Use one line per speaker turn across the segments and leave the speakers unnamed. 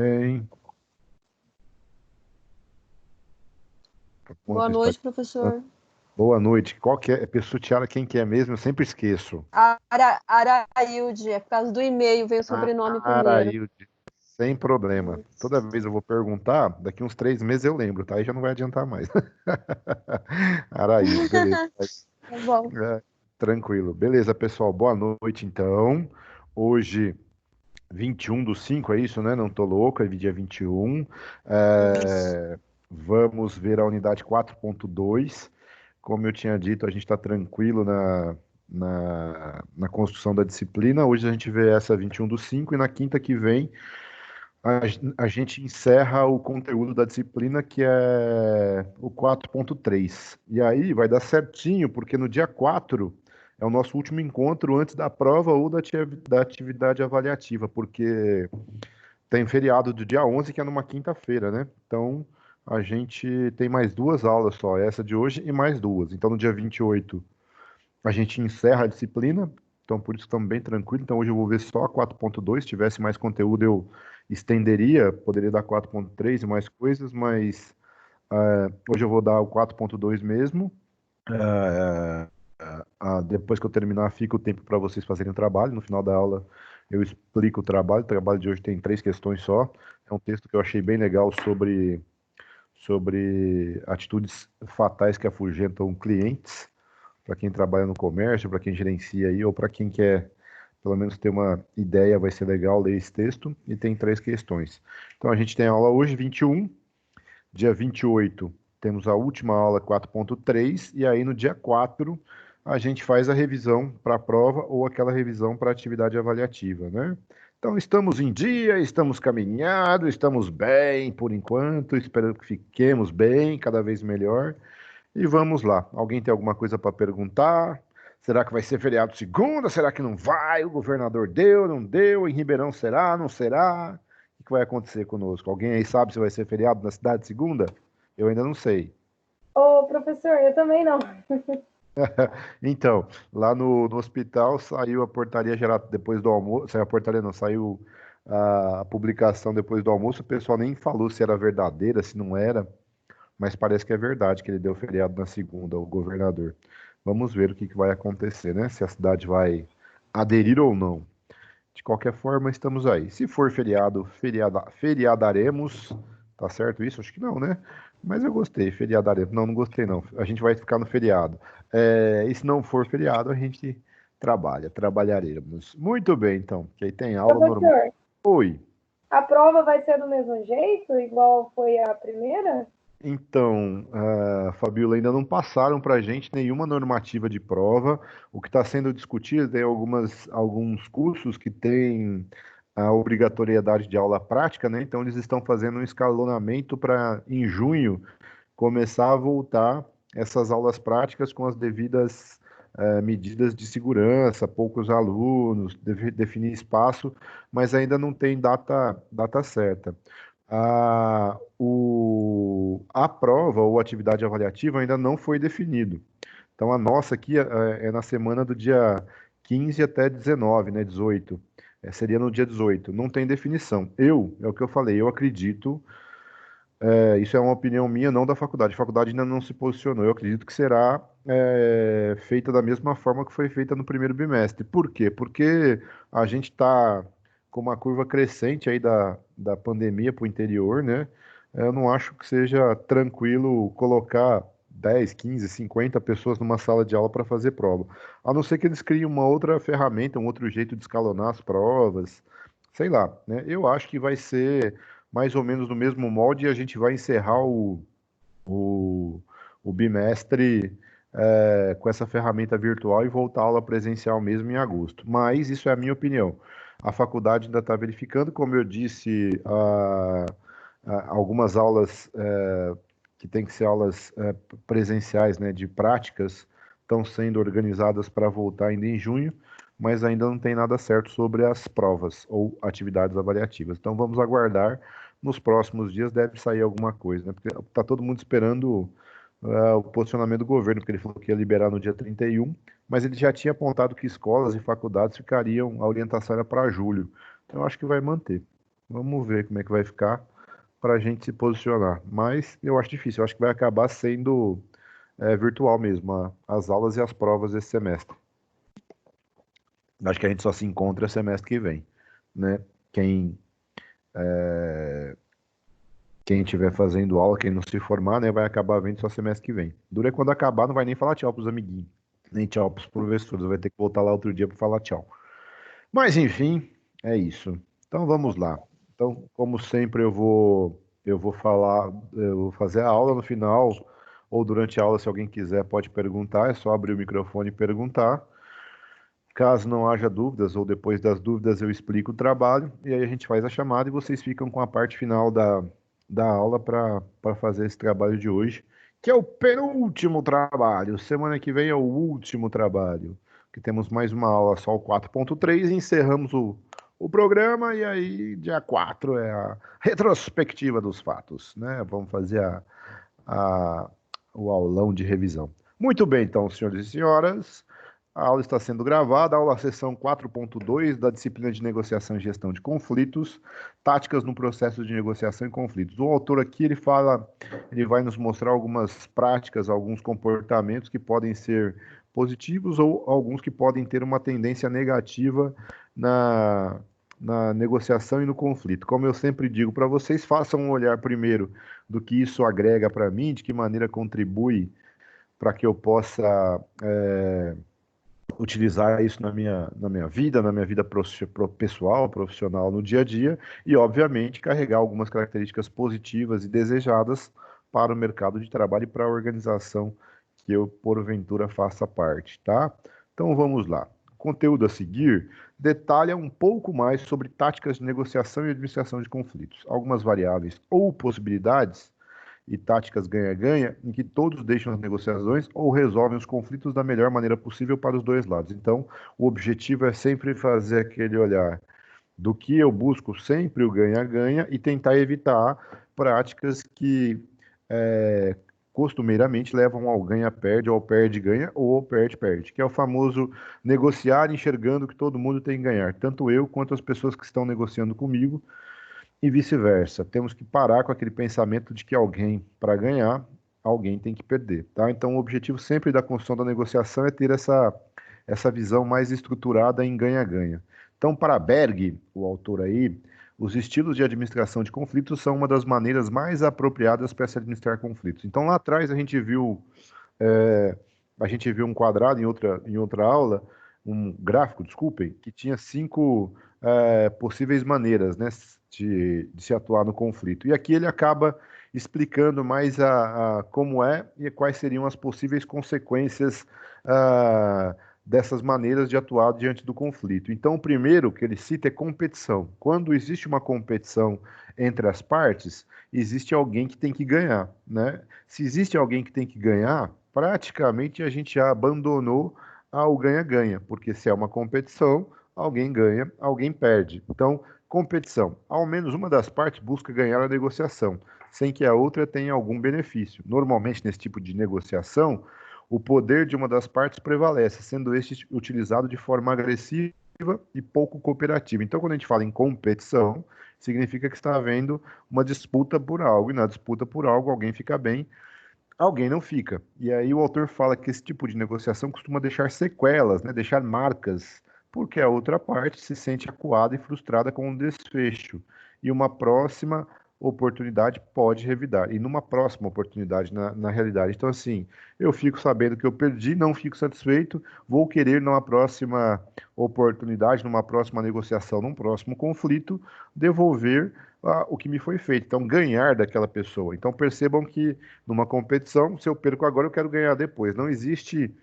Bem,
Boa
enquanto está...
noite, professor.
Boa noite. Qual que é? Pessoa Tiara, quem que é mesmo? Eu sempre esqueço.
Arailde, é por causa do e-mail, veio o sobrenome primeiro.
Arailde. Sem problema. Toda vez eu vou perguntar, daqui uns 3 meses eu lembro, tá? Aí já não vai adiantar mais. Arailde, beleza.
Tá bom.
É, tranquilo. Beleza, pessoal. Boa noite, então. Hoje, 21/5, é isso, né? Não tô louco, é dia 21.
Isso.
Vamos ver a unidade 4.2. Como eu tinha dito, a gente está tranquilo na construção da disciplina. Hoje a gente vê essa 21/5 e na quinta que vem a gente encerra o conteúdo da disciplina, que é o 4.3. E aí vai dar certinho, porque no dia 4 é o nosso último encontro antes da prova ou da atividade avaliativa, porque tem feriado do dia 11, que é numa quinta-feira, né? Então, a gente tem mais 2 aulas só, essa de hoje e mais 2. Então, no dia 28, a gente encerra a disciplina. Então, por isso estamos bem tranquilos. Então, hoje eu vou ver só a 4.2. Se tivesse mais conteúdo, eu estenderia, poderia dar 4.3 e mais coisas, mas hoje eu vou dar o 4.2 mesmo. Depois que eu terminar, fica o tempo para vocês fazerem o trabalho. No final da aula, eu explico o trabalho. O trabalho de hoje tem 3 questões só. É um texto que eu achei bem legal sobre atitudes fatais que afugentam clientes, para quem trabalha no comércio, para quem gerencia aí, ou para quem quer pelo menos ter uma ideia, vai ser legal ler esse texto. E tem 3 questões. Então a gente tem aula hoje, 21. Dia 28 temos a última aula 4.3, e aí no dia 4 a gente faz a revisão para a prova ou aquela revisão para a atividade avaliativa, né? Então estamos em dia, estamos caminhando, estamos bem por enquanto, espero que fiquemos bem, cada vez melhor. E vamos lá. Alguém tem alguma coisa para perguntar? Será que vai ser feriado segunda? Será que não vai? O governador deu, não deu? Em Ribeirão será, não será? O que vai acontecer conosco? Alguém aí sabe se vai ser feriado na cidade segunda? Eu ainda não sei.
Ô, professor, eu também não.
Então, lá no hospital saiu a portaria geral depois do almoço. Saiu a portaria, não, saiu a publicação depois do almoço. O pessoal nem falou se era verdadeira, se não era, mas parece que é verdade que ele deu feriado na segunda, o governador. Vamos ver o que vai acontecer, né? Se a cidade vai aderir ou não. De qualquer forma, estamos aí. Se for feriado, feriadaremos. Tá certo isso? Acho que não, né? Mas eu gostei, feriadaremos. Não, não gostei não. A gente vai ficar no feriado. E se não for feriado, a gente trabalharemos. Muito bem, então. Que aí tem aula normal.
Professor,
Oi.
a prova vai ser do mesmo jeito, igual foi a primeira?
Então, Fabiola, ainda não passaram para a gente nenhuma normativa de prova. O que está sendo discutido tem alguns cursos que têm a obrigatoriedade de aula prática, né? Então, eles estão fazendo um escalonamento para, em junho, começar a voltar essas aulas práticas com as devidas medidas de segurança, poucos alunos, definir espaço, mas ainda não tem data certa. A prova ou atividade avaliativa ainda não foi definido. Então, a nossa aqui é na semana do dia 15 até 19, né, 18. Seria no dia 18. Não tem definição. É o que eu falei, eu acredito, isso é uma opinião minha, não da faculdade. A faculdade ainda não se posicionou. Eu acredito que será feita da mesma forma que foi feita no primeiro bimestre. Por quê? Porque a gente está com uma curva crescente aí da pandemia para o interior, né? Eu não acho que seja tranquilo colocar 10, 15, 50 pessoas numa sala de aula para fazer prova. A não ser que eles criem uma outra ferramenta, um outro jeito de escalonar as provas, sei lá, né? Eu acho que vai ser mais ou menos no mesmo molde, e a gente vai encerrar o, o bimestre com essa ferramenta virtual e voltar à aula presencial mesmo em agosto. Mas isso é a minha opinião. A faculdade ainda está verificando, como eu disse, algumas aulas que têm que ser aulas presenciais, né, de práticas, estão sendo organizadas para voltar ainda em junho, mas ainda não tem nada certo sobre as provas ou atividades avaliativas. Então vamos aguardar. Nos próximos dias deve sair alguma coisa, né? Porque está todo mundo esperando o posicionamento do governo, porque ele falou que ia liberar no dia 31, mas ele já tinha apontado que escolas e faculdades ficariam, a orientação era para julho. Então eu acho que vai manter. Vamos ver como é que vai ficar para a gente se posicionar. Mas eu acho difícil, eu acho que vai acabar sendo virtual mesmo, as aulas e as provas esse semestre. Acho que a gente só se encontra semestre que vem, né? Quem quem estiver fazendo aula, quem não se formar, né, vai acabar vendo só semestre que vem. Dura é quando acabar, não vai nem falar tchau pros amiguinhos, nem tchau pros professores, vai ter que voltar lá outro dia para falar tchau. Mas enfim, é isso. Então vamos lá. Então, como sempre, eu vou fazer a aula no final, ou durante a aula, se alguém quiser, pode perguntar, é só abrir o microfone e perguntar. Caso não haja dúvidas, ou depois das dúvidas, eu explico o trabalho, e aí a gente faz a chamada e vocês ficam com a parte final da aula para fazer esse trabalho de hoje, que é o penúltimo trabalho. Semana que vem é o último trabalho, que temos mais uma aula, só o 4.3, e encerramos o programa, e aí dia 4 é a retrospectiva dos fatos, né? Vamos fazer a, o aulão de revisão. Muito bem, então, senhores e senhoras. A aula está sendo gravada, a aula sessão 4.2 da disciplina de negociação e gestão de conflitos, táticas no processo de negociação e conflitos. O autor aqui, ele vai nos mostrar algumas práticas, alguns comportamentos que podem ser positivos ou alguns que podem ter uma tendência negativa na, na negociação e no conflito. Como eu sempre digo para vocês, façam um olhar primeiro do que isso agrega para mim, de que maneira contribui para que eu possa utilizar isso na minha vida pessoal, profissional, no dia a dia, e, obviamente, carregar algumas características positivas e desejadas para o mercado de trabalho e para a organização que eu, porventura, faça parte, tá? Então, vamos lá. O conteúdo a seguir detalha um pouco mais sobre táticas de negociação e administração de conflitos, algumas variáveis ou possibilidades e táticas ganha-ganha, em que todos deixam as negociações ou resolvem os conflitos da melhor maneira possível para os dois lados. Então, o objetivo é sempre fazer aquele olhar do que eu busco sempre o ganha-ganha e tentar evitar práticas que costumeiramente levam ao ganha-perde, ao perde-ganha ou ao perde-perde, que é o famoso negociar enxergando que todo mundo tem que ganhar, tanto eu quanto as pessoas que estão negociando comigo, e vice-versa. Temos que parar com aquele pensamento de que alguém, para ganhar, alguém tem que perder, tá? Então, o objetivo sempre da construção da negociação é ter essa visão mais estruturada em ganha-ganha. Então, para Berg, o autor aí, os estilos de administração de conflitos são uma das maneiras mais apropriadas para se administrar conflitos. Então, lá atrás é, a gente viu um quadrado em outra aula, um gráfico, desculpem, que tinha cinco possíveis maneiras, né, de se atuar no conflito. E aqui ele acaba explicando mais a como é e quais seriam as possíveis consequências dessas maneiras de atuar diante do conflito. Então, o primeiro que ele cita é competição. Quando existe uma competição entre as partes, existe alguém que tem que ganhar, né? Se existe alguém que tem que ganhar, praticamente a gente já abandonou ao ganha-ganha, porque se é uma competição, alguém ganha, alguém perde. Então, competição. Ao menos uma das partes busca ganhar a negociação, sem que a outra tenha algum benefício. Normalmente, nesse tipo de negociação, o poder de uma das partes prevalece, sendo este utilizado de forma agressiva e pouco cooperativa. Então, quando a gente fala em competição, significa que está havendo uma disputa por algo, e na disputa por algo, alguém fica bem, alguém não fica. E aí o autor fala que esse tipo de negociação costuma deixar sequelas, né, deixar marcas, porque a outra parte se sente acuada e frustrada com o desfecho. E uma próxima oportunidade pode revidar. E numa próxima oportunidade, na realidade. Então, assim, eu fico sabendo que eu perdi, não fico satisfeito, vou querer numa próxima oportunidade, numa próxima negociação, num próximo conflito, devolver o que me foi feito. Então, ganhar daquela pessoa. Então, percebam que numa competição, se eu perco agora, eu quero ganhar depois. Não existe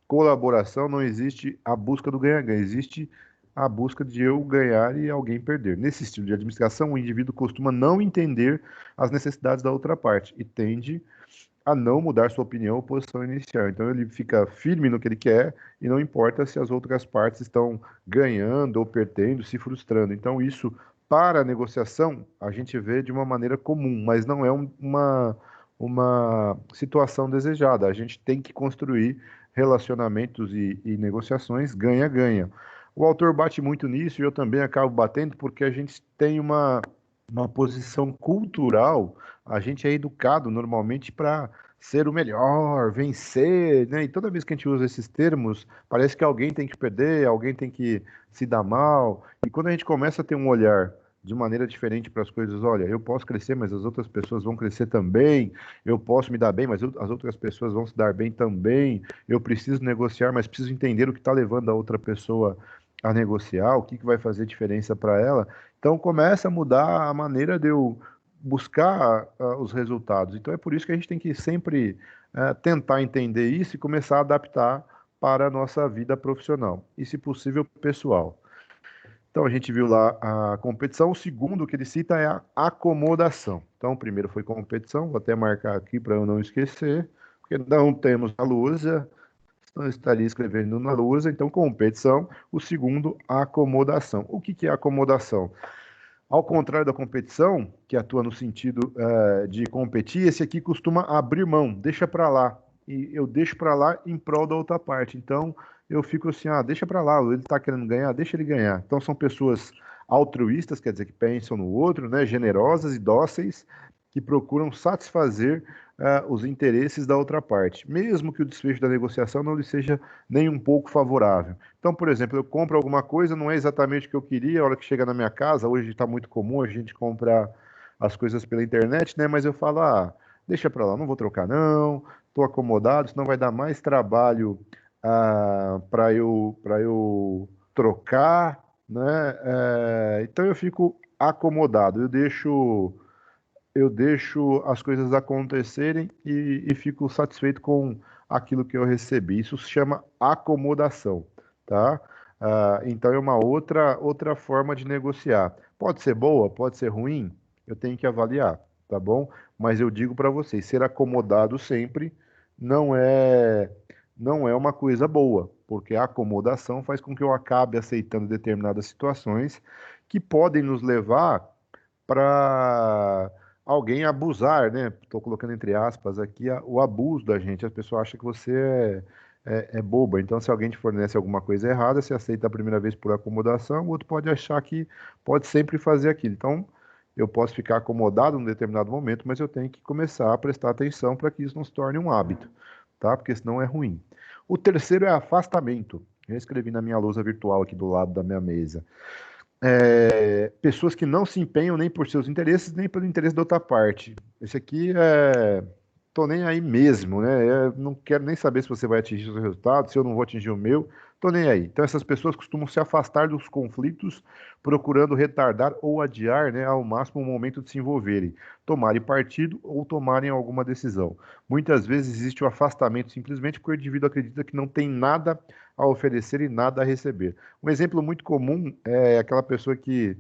colaboração, não existe a busca do ganha-ganha, existe a busca de eu ganhar e alguém perder. Nesse estilo de administração, o indivíduo costuma não entender as necessidades da outra parte e tende a não mudar sua opinião ou posição inicial. Então ele fica firme no que ele quer e não importa se as outras partes estão ganhando ou perdendo, se frustrando. Então isso, para a negociação, a gente vê de uma maneira comum, mas não é uma situação desejada. A gente tem que construir relacionamentos e negociações ganha-ganha. O autor bate muito nisso e eu também acabo batendo porque a gente tem uma posição cultural, a gente é educado normalmente para ser o melhor, vencer, né? E toda vez que a gente usa esses termos, parece que alguém tem que perder, alguém tem que se dar mal. E quando a gente começa a ter um olhar de maneira diferente para as coisas, olha, eu posso crescer, mas as outras pessoas vão crescer também. Eu posso me dar bem, mas as outras pessoas vão se dar bem também. Eu preciso negociar, mas preciso entender o que está levando a outra pessoa a negociar, o que que vai fazer diferença para ela. Então começa a mudar a maneira de eu buscar os resultados. Então é por isso que a gente tem que sempre tentar entender isso e começar a adaptar para a nossa vida profissional e, se possível, pessoal. Então a gente viu lá a competição. O segundo que ele cita é a acomodação. Então o primeiro foi competição, vou até marcar aqui para eu não esquecer, porque não temos a lousa, não estaria escrevendo na lousa. Então competição. O segundo, a acomodação. O que que é acomodação? Ao contrário da competição, que atua no sentido de competir, esse aqui costuma abrir mão, deixa para lá. E eu deixo para lá em prol da outra parte. Então, eu fico assim, deixa para lá, ele está querendo ganhar, deixa ele ganhar. Então, são pessoas altruístas, quer dizer, que pensam no outro, né, generosas e dóceis, que procuram satisfazer os interesses da outra parte, mesmo que o desfecho da negociação não lhe seja nem um pouco favorável. Então, por exemplo, eu compro alguma coisa, não é exatamente o que eu queria, a hora que chega na minha casa, hoje está muito comum a gente comprar as coisas pela internet, né? Mas eu falo, deixa para lá, não vou trocar não, estou acomodado, senão vai dar mais trabalho para eu trocar, né? Então eu fico acomodado, eu deixo as coisas acontecerem e fico satisfeito com aquilo que eu recebi. Isso se chama acomodação, tá? Então é uma outra forma de negociar. Pode ser boa, pode ser ruim, eu tenho que avaliar, tá bom? Mas eu digo para vocês, ser acomodado sempre não é não é uma coisa boa, porque a acomodação faz com que eu acabe aceitando determinadas situações que podem nos levar para alguém abusar, né? Estou colocando entre aspas aqui o abuso da gente. As pessoas acham que você é boba. Então, se alguém te fornece alguma coisa errada, você aceita a primeira vez por acomodação, o outro pode achar que pode sempre fazer aquilo. Então, eu posso ficar acomodado num determinado momento, mas eu tenho que começar a prestar atenção para que isso não se torne um hábito, tá? Porque senão é ruim. O terceiro é afastamento. Eu escrevi na minha lousa virtual aqui do lado da minha mesa. Pessoas que não se empenham nem por seus interesses, nem pelo interesse da outra parte. Esse aqui tô nem aí mesmo, né? Eu não quero nem saber se você vai atingir os seus resultados, se eu não vou atingir o meu, tô nem aí. Então essas pessoas costumam se afastar dos conflitos, procurando retardar ou adiar, né, ao máximo o momento de se envolverem, tomarem partido ou tomarem alguma decisão. Muitas vezes existe o afastamento simplesmente porque o indivíduo acredita que não tem nada a oferecer e nada a receber. Um exemplo muito comum é aquela pessoa que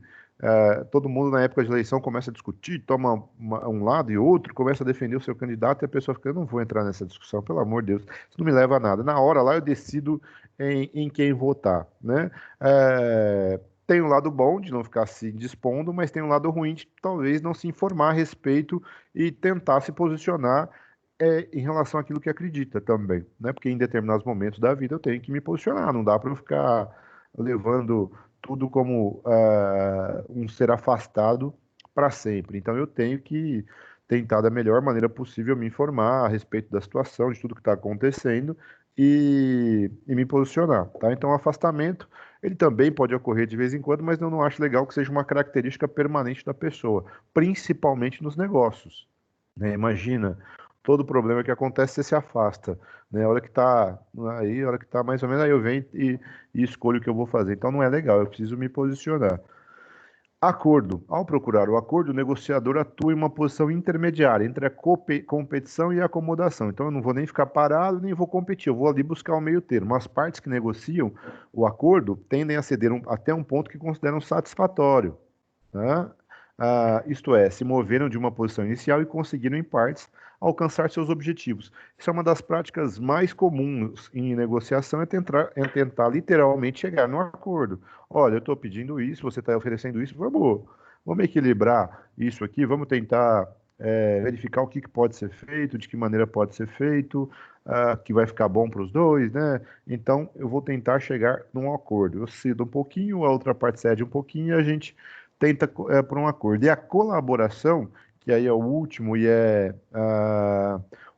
todo mundo na época de eleição começa a discutir, toma um lado e outro, começa a defender o seu candidato e a pessoa fica, eu não vou entrar nessa discussão, pelo amor de Deus, isso não me leva a nada. Na hora lá eu decido em quem votar, né? Tem um lado bom de não ficar se dispondo, mas tem um lado ruim de talvez não se informar a respeito e tentar se posicionar em relação àquilo que acredita também, né? Porque em determinados momentos da vida eu tenho que me posicionar, não dá para eu ficar levando tudo como um ser afastado para sempre. Então eu tenho que tentar da melhor maneira possível me informar a respeito da situação, de tudo que está acontecendo e me posicionar, tá? Então o afastamento, ele também pode ocorrer de vez em quando, mas eu não acho legal que seja uma característica permanente da pessoa, principalmente nos negócios, né? Imagina, todo problema que acontece, você se afasta, né? A hora que tá aí, a hora que tá mais ou menos, aí eu venho e escolho o que eu vou fazer. Então não é legal, eu preciso me posicionar. Acordo. Ao procurar o acordo, o negociador atua em uma posição intermediária entre a competição e a acomodação. Então eu não vou nem ficar parado, nem vou competir, eu vou ali buscar o meio termo. As partes que negociam o acordo tendem a ceder até um ponto que consideram satisfatório, né? Isto é, se moveram de uma posição inicial e conseguiram, em partes, alcançar seus objetivos. Isso é uma das práticas mais comuns em negociação, é tentar literalmente chegar num acordo. Olha, eu estou pedindo isso, você está oferecendo isso, vamos equilibrar isso aqui, vamos tentar verificar o que pode ser feito, de que maneira pode ser feito, que vai ficar bom para os dois, né? Então, eu vou tentar chegar num acordo. Eu cedo um pouquinho, a outra parte cede um pouquinho e a gente tenta por um acordo. E a colaboração, que aí é o último e é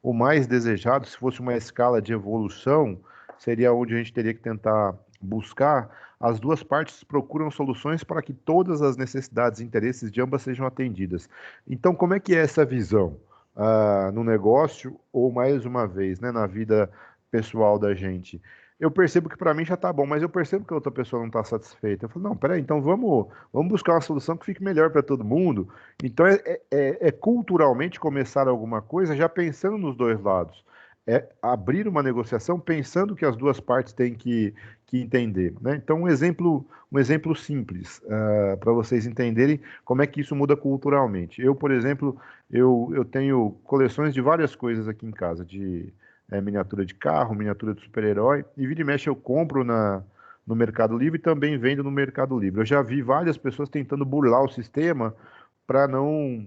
o mais desejado, se fosse uma escala de evolução, seria onde a gente teria que tentar buscar. As duas partes procuram soluções para que todas as necessidades e interesses de ambas sejam atendidas. Então, como é que é essa visão no negócio ou, mais uma vez, né, na vida pessoal da gente? Eu percebo que para mim já está bom, mas eu percebo que a outra pessoa não está satisfeita. Eu falo, não, peraí, então vamos buscar uma solução que fique melhor para todo mundo. Então é culturalmente começar alguma coisa já pensando nos dois lados. É abrir uma negociação pensando que as duas partes têm que entender, né? Então, um exemplo simples, para vocês entenderem como é que isso muda culturalmente. Eu, por exemplo, eu tenho coleções de várias coisas aqui em casa, de miniatura de carro, miniatura de super-herói, e vira e mexe eu compro no Mercado Livre e também vendo no Mercado Livre. Eu já vi várias pessoas tentando burlar o sistema para não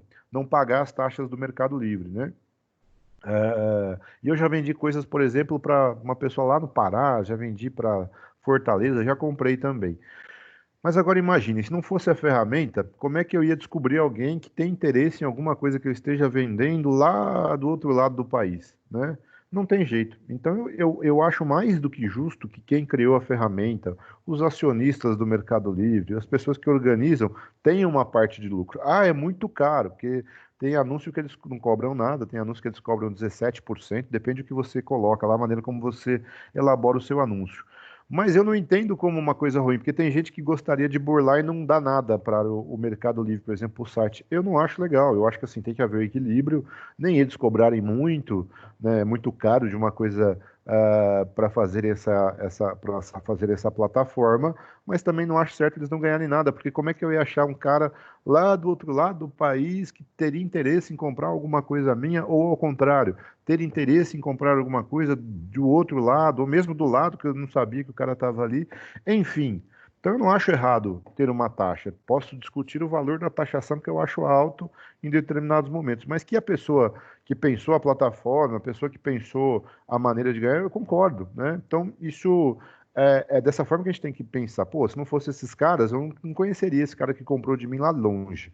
pagar as taxas do Mercado Livre, né? E eu já vendi coisas, por exemplo, para uma pessoa lá no Pará, já vendi para Fortaleza, já comprei também. Mas agora imagine, se não fosse a ferramenta, como é que eu ia descobrir alguém que tem interesse em alguma coisa que eu esteja vendendo lá do outro lado do país, né? Não tem jeito. Então eu acho mais do que justo que quem criou a ferramenta, os acionistas do Mercado Livre, as pessoas que organizam, tenham uma parte de lucro. Ah, é muito caro, porque tem anúncio que eles não cobram nada, tem anúncio que eles cobram 17%, depende do que você coloca lá, a maneira como você elabora o seu anúncio. Mas eu não entendo como uma coisa ruim, porque tem gente que gostaria de burlar e não dá nada para o Mercado Livre, por exemplo, o site. Eu não acho legal, eu acho que assim tem que haver um equilíbrio, nem eles cobrarem muito, né, muito caro de uma coisa para fazer pra fazer essa plataforma, mas também não acho certo eles não ganharem nada, porque como é que eu ia achar um cara lá do outro lado do país que teria interesse em comprar alguma coisa minha, ou ao contrário, ter interesse em comprar alguma coisa do outro lado, ou mesmo do lado que eu não sabia que o cara estava ali. Enfim, então eu não acho errado ter uma taxa. Posso discutir o valor da taxação que eu acho alto em determinados momentos, mas que a pessoa que pensou a plataforma, a pessoa que pensou a maneira de ganhar, eu concordo, né? Então isso é dessa forma que a gente tem que pensar. Pô, se não fosse esses caras, eu não conheceria esse cara que comprou de mim lá longe.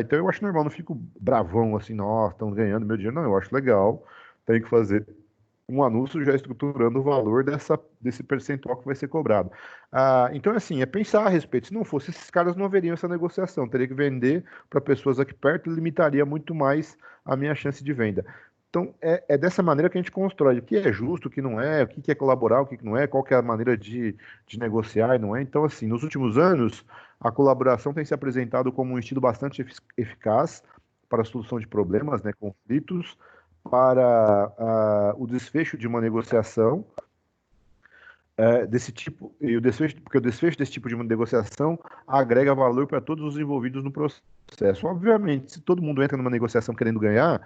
Então eu acho normal, não fico bravão assim, nossa, estão ganhando meu dinheiro. Não, eu acho legal. Tem que fazer um anúncio já estruturando o valor desse percentual que vai ser cobrado. Então, assim, é pensar a respeito. Se não fosse, esses caras não haveriam essa negociação. Teria que vender para pessoas aqui perto e limitaria muito mais a minha chance de venda. Então, é dessa maneira que a gente constrói o que é justo, o que não é, o que é colaborar, o que não é, qual que é a maneira de negociar e não é. Então, assim, nos últimos anos, a colaboração tem se apresentado como um estilo bastante eficaz para a solução de problemas, né, conflitos, para o desfecho de uma negociação desse tipo, e porque o desfecho desse tipo de uma negociação agrega valor para todos os envolvidos no processo. Obviamente, se todo mundo entra numa negociação querendo ganhar,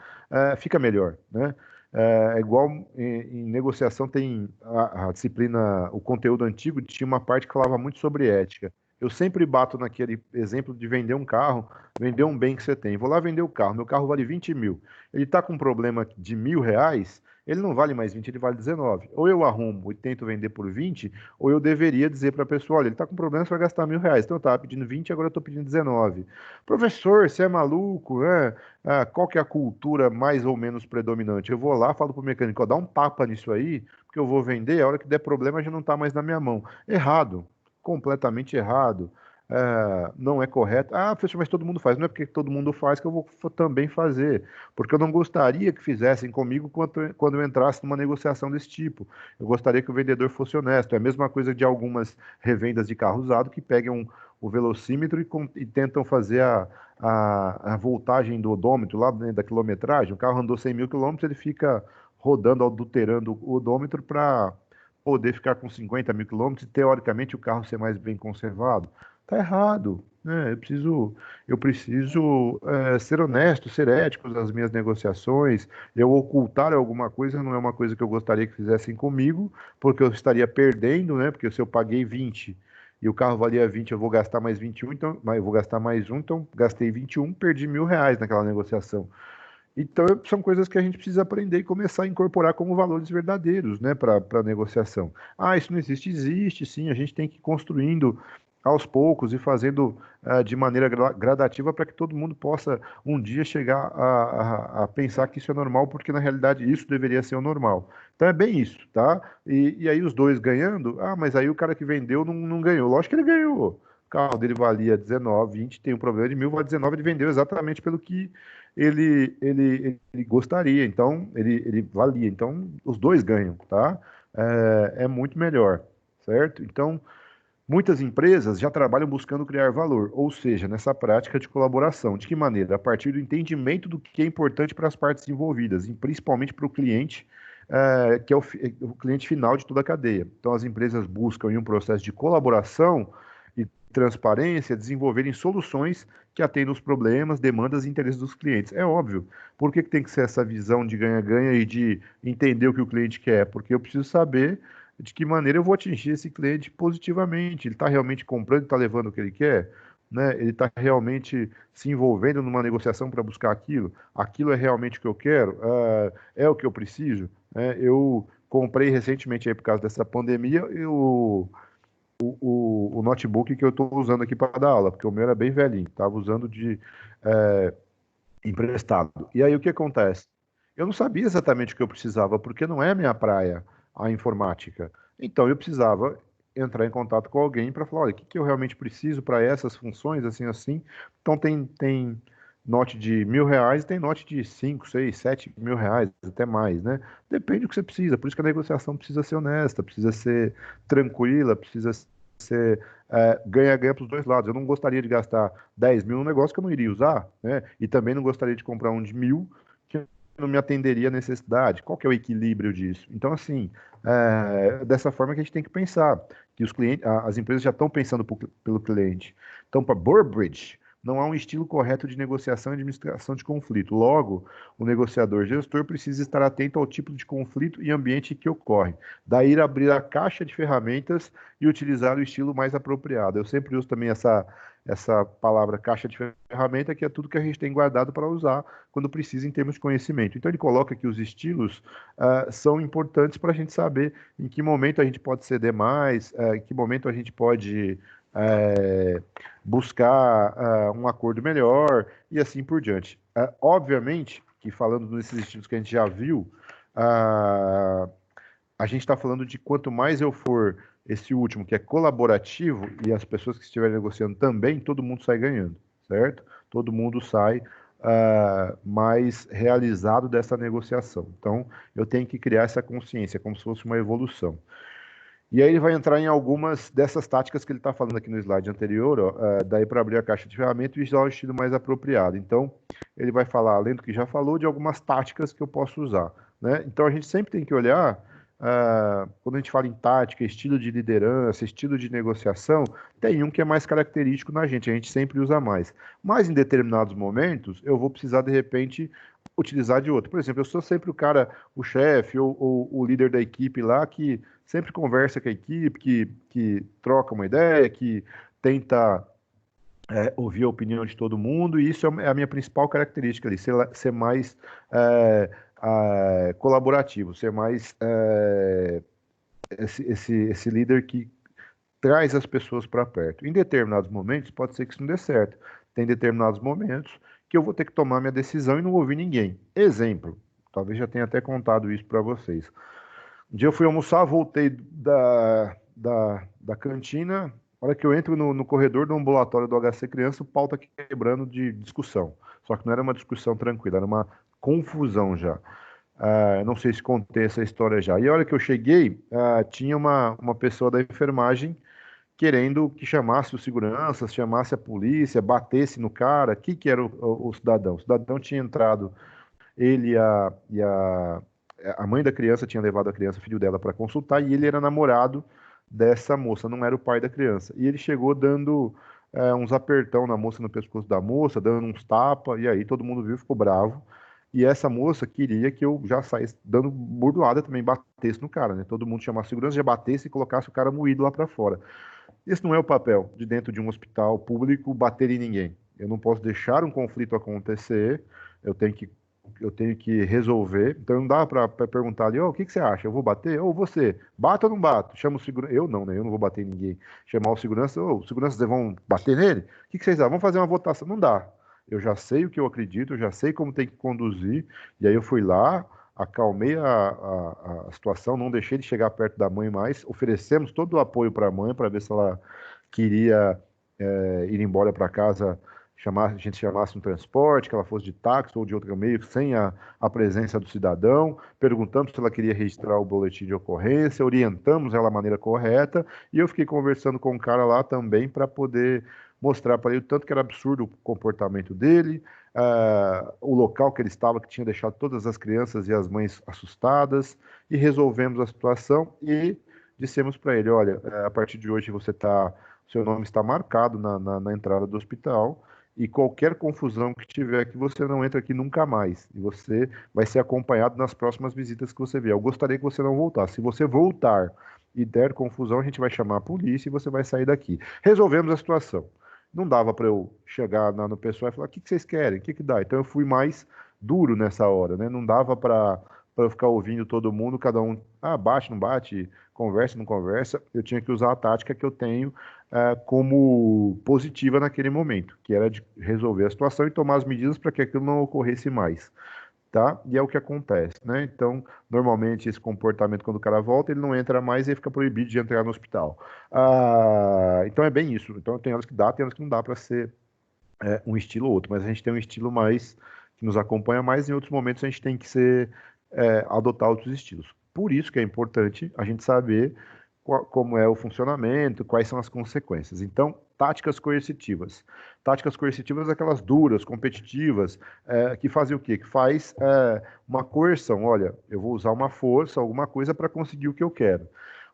fica melhor, né? É igual em negociação tem a disciplina, o conteúdo antigo tinha uma parte que falava muito sobre ética. Eu sempre bato naquele exemplo de vender um carro, vender um bem que você tem. Vou lá vender o carro, meu carro vale 20 mil. Ele está com um problema de R$ 1.000, ele não vale mais 20, ele vale 19. Ou eu arrumo e tento vender por 20, ou eu deveria dizer para a pessoa, olha, ele está com problema, você vai gastar R$ 1.000. Então eu estava pedindo 20, agora eu estou pedindo 19. Professor, você é maluco, né? Qual que é a cultura mais ou menos predominante? Eu vou lá, falo para o mecânico, ó, dá um tapa nisso aí, porque eu vou vender, a hora que der problema já não está mais na minha mão. Errado, completamente errado. Não é correto. Ah, professor, mas todo mundo faz. Não é porque todo mundo faz que eu vou também fazer. Porque eu não gostaria que fizessem comigo quando eu entrasse numa negociação desse tipo. Eu gostaria que o vendedor fosse honesto. É a mesma coisa de algumas revendas de carro usado que pegam o velocímetro e tentam fazer a voltagem do odômetro lá dentro da quilometragem. O carro andou 100 mil quilômetros, ele fica rodando, adulterando o odômetro para poder ficar com 50 mil quilômetros e, teoricamente, o carro ser mais bem conservado. Tá errado, né? Eu preciso ser honesto, ser ético nas minhas negociações. Eu ocultar alguma coisa não é uma coisa que eu gostaria que fizessem comigo, porque eu estaria perdendo, né? Porque se eu paguei 20 e o carro valia 20, eu vou gastar mais 21, então, mas eu vou gastar mais um, então gastei 21, perdi R$ 1.000 naquela negociação. Então, são coisas que a gente precisa aprender e começar a incorporar como valores verdadeiros, né, para a negociação. Ah, isso não existe? Existe, sim. A gente tem que ir construindo aos poucos e fazendo de maneira gradativa para que todo mundo possa um dia chegar a pensar que isso é normal, porque na realidade isso deveria ser o normal. Então é bem isso, tá? E aí os dois ganhando, mas aí o cara que vendeu não ganhou. Lógico que ele ganhou. O carro dele valia 19, 20, tem um problema de 1.000, vale 19, ele vendeu exatamente pelo que ele gostaria, então ele valia. Então os dois ganham, tá? É muito melhor, certo? Então, muitas empresas já trabalham buscando criar valor, ou seja, nessa prática de colaboração. De que maneira? A partir do entendimento do que é importante para as partes envolvidas, e principalmente para o cliente, que é o cliente final de toda a cadeia. Então, as empresas buscam, em um processo de colaboração e transparência, desenvolverem soluções que atendam os problemas, demandas e interesses dos clientes. É óbvio. Por que tem que ser essa visão de ganha-ganha e de entender o que o cliente quer? Porque eu preciso saber de que maneira eu vou atingir esse cliente positivamente. Ele está realmente comprando, está levando o que ele quer, né? Ele está realmente se envolvendo numa negociação para buscar aquilo. Aquilo é realmente o que eu quero? É o que eu preciso? Eu comprei recentemente aí por causa dessa pandemia o notebook que eu estou usando aqui para dar aula, porque o meu era bem velhinho, estava usando de é, emprestado. E aí o que acontece? Eu não sabia exatamente o que eu precisava, porque não é a minha praia a informática. Então eu precisava entrar em contato com alguém para falar, olha, o que que eu realmente preciso para essas funções, assim, assim. Então tem note de R$ 1.000 e tem note de 5, 6, 7 mil reais, até mais, né? Depende do que você precisa. Por isso que a negociação precisa ser honesta, precisa ser tranquila, precisa ser ganha-ganha para os dois lados. Eu não gostaria de gastar 10 mil num negócio que eu não iria usar, né? E também não gostaria de comprar um de 1.000 que não me atenderia à necessidade. Qual que é o equilíbrio disso? Então, assim, dessa forma que a gente tem que pensar, que os clientes, as empresas já estão pensando pelo cliente. Então, para Burbridge, não há um estilo correto de negociação e administração de conflito. Logo, o negociador gestor precisa estar atento ao tipo de conflito e ambiente que ocorre. Daí abrir a caixa de ferramentas e utilizar o estilo mais apropriado. Eu sempre uso também essa palavra caixa de ferramenta, que é tudo que a gente tem guardado para usar quando precisa em termos de conhecimento. Então ele coloca que os estilos são importantes para a gente saber em que momento a gente pode ceder mais, em que momento a gente pode buscar um acordo melhor e assim por diante. Obviamente que falando desses estilos que a gente já viu, a gente está falando de quanto mais eu for esse último, que é colaborativo, e as pessoas que estiverem negociando também, todo mundo sai ganhando, certo? Todo mundo sai mais realizado dessa negociação. Então, eu tenho que criar essa consciência, como se fosse uma evolução. E aí ele vai entrar em algumas dessas táticas que ele está falando aqui no slide anterior, ó, daí para abrir a caixa de ferramentas e usar o estilo mais apropriado. Então, ele vai falar, além do que já falou, de algumas táticas que eu posso usar, né? Então, a gente sempre tem que olhar, quando a gente fala em tática, estilo de liderança, estilo de negociação, tem um que é mais característico na gente, a gente sempre usa mais. Mas em determinados momentos, eu vou precisar, de repente, utilizar de outro. Por exemplo, eu sou sempre o cara, o chefe ou o líder da equipe lá que sempre conversa com a equipe, que troca uma ideia, que tenta ouvir a opinião de todo mundo, e isso é a minha principal característica ali, ser mais colaborativo, ser mais esse líder que traz as pessoas para perto. Em determinados momentos, pode ser que isso não dê certo. Tem determinados momentos que eu vou ter que tomar minha decisão e não ouvir ninguém. Exemplo, talvez já tenha até contado isso para vocês. Um dia eu fui almoçar, voltei da cantina. A hora que eu entro no corredor do ambulatório do HC Criança, o pau tá quebrando de discussão. Só que não era uma discussão tranquila, era uma confusão já. Não sei se contei essa história já. E a hora que eu cheguei, tinha uma pessoa da enfermagem querendo que chamasse o segurança, chamasse a polícia, batesse no cara. O que era o cidadão? O cidadão tinha entrado, ele a mãe da criança tinha levado a criança, o filho dela, para consultar, e ele era namorado dessa moça, não era o pai da criança. E ele chegou dando uns apertão na moça, no pescoço da moça, dando uns tapas, e aí todo mundo viu, ficou bravo. E essa moça queria que eu já saísse dando burdoada também, batesse no cara, né? Todo mundo chamasse a segurança, já batesse e colocasse o cara moído lá para fora. Esse não é o papel de dentro de um hospital público bater em ninguém. Eu não posso deixar um conflito acontecer, eu tenho que eu tenho que resolver. Então não dá para perguntar ali, o que você acha? Eu vou bater? Ou você, bata ou não bato? Chama o segurança. Eu não, né? Eu não vou bater em ninguém. Chamar o segurança, os seguranças vão bater nele? O que vocês acham? Vamos fazer uma votação? Não dá. Eu já sei o que eu acredito, eu já sei como tem que conduzir. E aí eu fui lá, acalmei a situação, não deixei de chegar perto da mãe mais, oferecemos todo o apoio para a mãe para ver se ela queria ir embora para casa, a gente chamasse um transporte, que ela fosse de táxi ou de outro meio, sem a presença do cidadão, perguntamos se ela queria registrar o boletim de ocorrência, orientamos ela da maneira correta, e eu fiquei conversando com o cara lá também para poder mostrar para ele o tanto que era absurdo o comportamento dele, o local que ele estava, que tinha deixado todas as crianças e as mães assustadas, e resolvemos a situação e dissemos para ele, olha, a partir de hoje seu nome está marcado na entrada do hospital, e qualquer confusão que tiver aqui, você não entra aqui nunca mais. E você vai ser acompanhado nas próximas visitas que você vier. Eu gostaria que você não voltasse. Se você voltar e der confusão, a gente vai chamar a polícia e você vai sair daqui. Resolvemos a situação. Não dava para eu chegar no pessoal e falar, o que vocês querem? O que dá? Então eu fui mais duro nessa hora, né? Não dava para eu ficar ouvindo todo mundo, cada um, bate, não bate, conversa, não conversa. Eu tinha que usar a tática que eu tenho como positiva naquele momento, que era de resolver a situação e tomar as medidas para que aquilo não ocorresse mais, tá? E é o que acontece, né? Então, normalmente esse comportamento, quando o cara volta, ele não entra mais e fica proibido de entrar no hospital. Então é bem isso. Então tem horas que dá, tem horas que não dá para ser um estilo ou outro, mas a gente tem um estilo mais que nos acompanha mais, em outros momentos a gente tem que adotar outros estilos. Por isso que é importante a gente saber como é o funcionamento, quais são as consequências. Então, táticas coercitivas. Táticas coercitivas, aquelas duras, competitivas, que fazem o quê? Que faz uma coerção. Olha, eu vou usar uma força, alguma coisa para conseguir o que eu quero.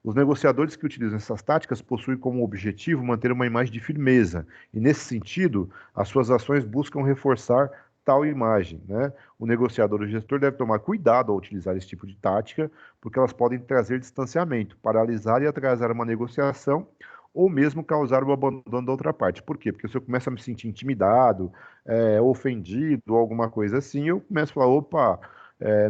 Os negociadores que utilizam essas táticas possuem como objetivo manter uma imagem de firmeza, e nesse sentido, as suas ações buscam reforçar tal imagem, né? O negociador ou gestor deve tomar cuidado ao utilizar esse tipo de tática, porque elas podem trazer distanciamento, paralisar e atrasar uma negociação, ou mesmo causar o abandono da outra parte. Por quê? Porque se eu começo a me sentir intimidado, ofendido, alguma coisa assim, eu começo a falar, opa,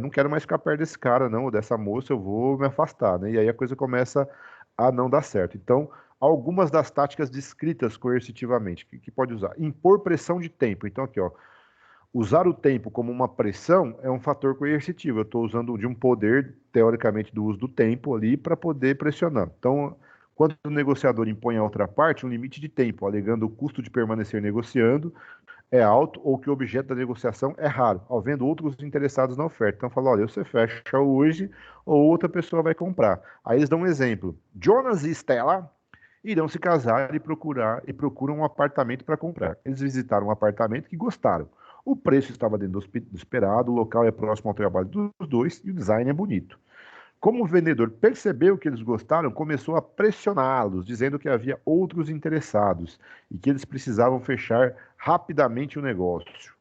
não quero mais ficar perto desse cara, não, ou dessa moça, eu vou me afastar, né? E aí a coisa começa a não dar certo. Então, algumas das táticas descritas coercitivamente, que pode usar? Impor pressão de tempo. Então, aqui, ó, usar o tempo como uma pressão é um fator coercitivo. Eu estou usando de um poder, teoricamente, do uso do tempo ali para poder pressionar. Então, quando o negociador impõe à outra parte um limite de tempo, alegando o custo de permanecer negociando é alto ou que o objeto da negociação é raro, havendo outros interessados na oferta. Então, fala, olha, você fecha hoje ou outra pessoa vai comprar. Aí eles dão um exemplo. Jonas e Stella irão se casar procuram um apartamento para comprar. Eles visitaram um apartamento que gostaram. O preço estava dentro do esperado, o local é próximo ao trabalho dos dois e o design é bonito. Como o vendedor percebeu que eles gostaram, começou a pressioná-los, dizendo que havia outros interessados e que eles precisavam fechar rapidamente o negócio.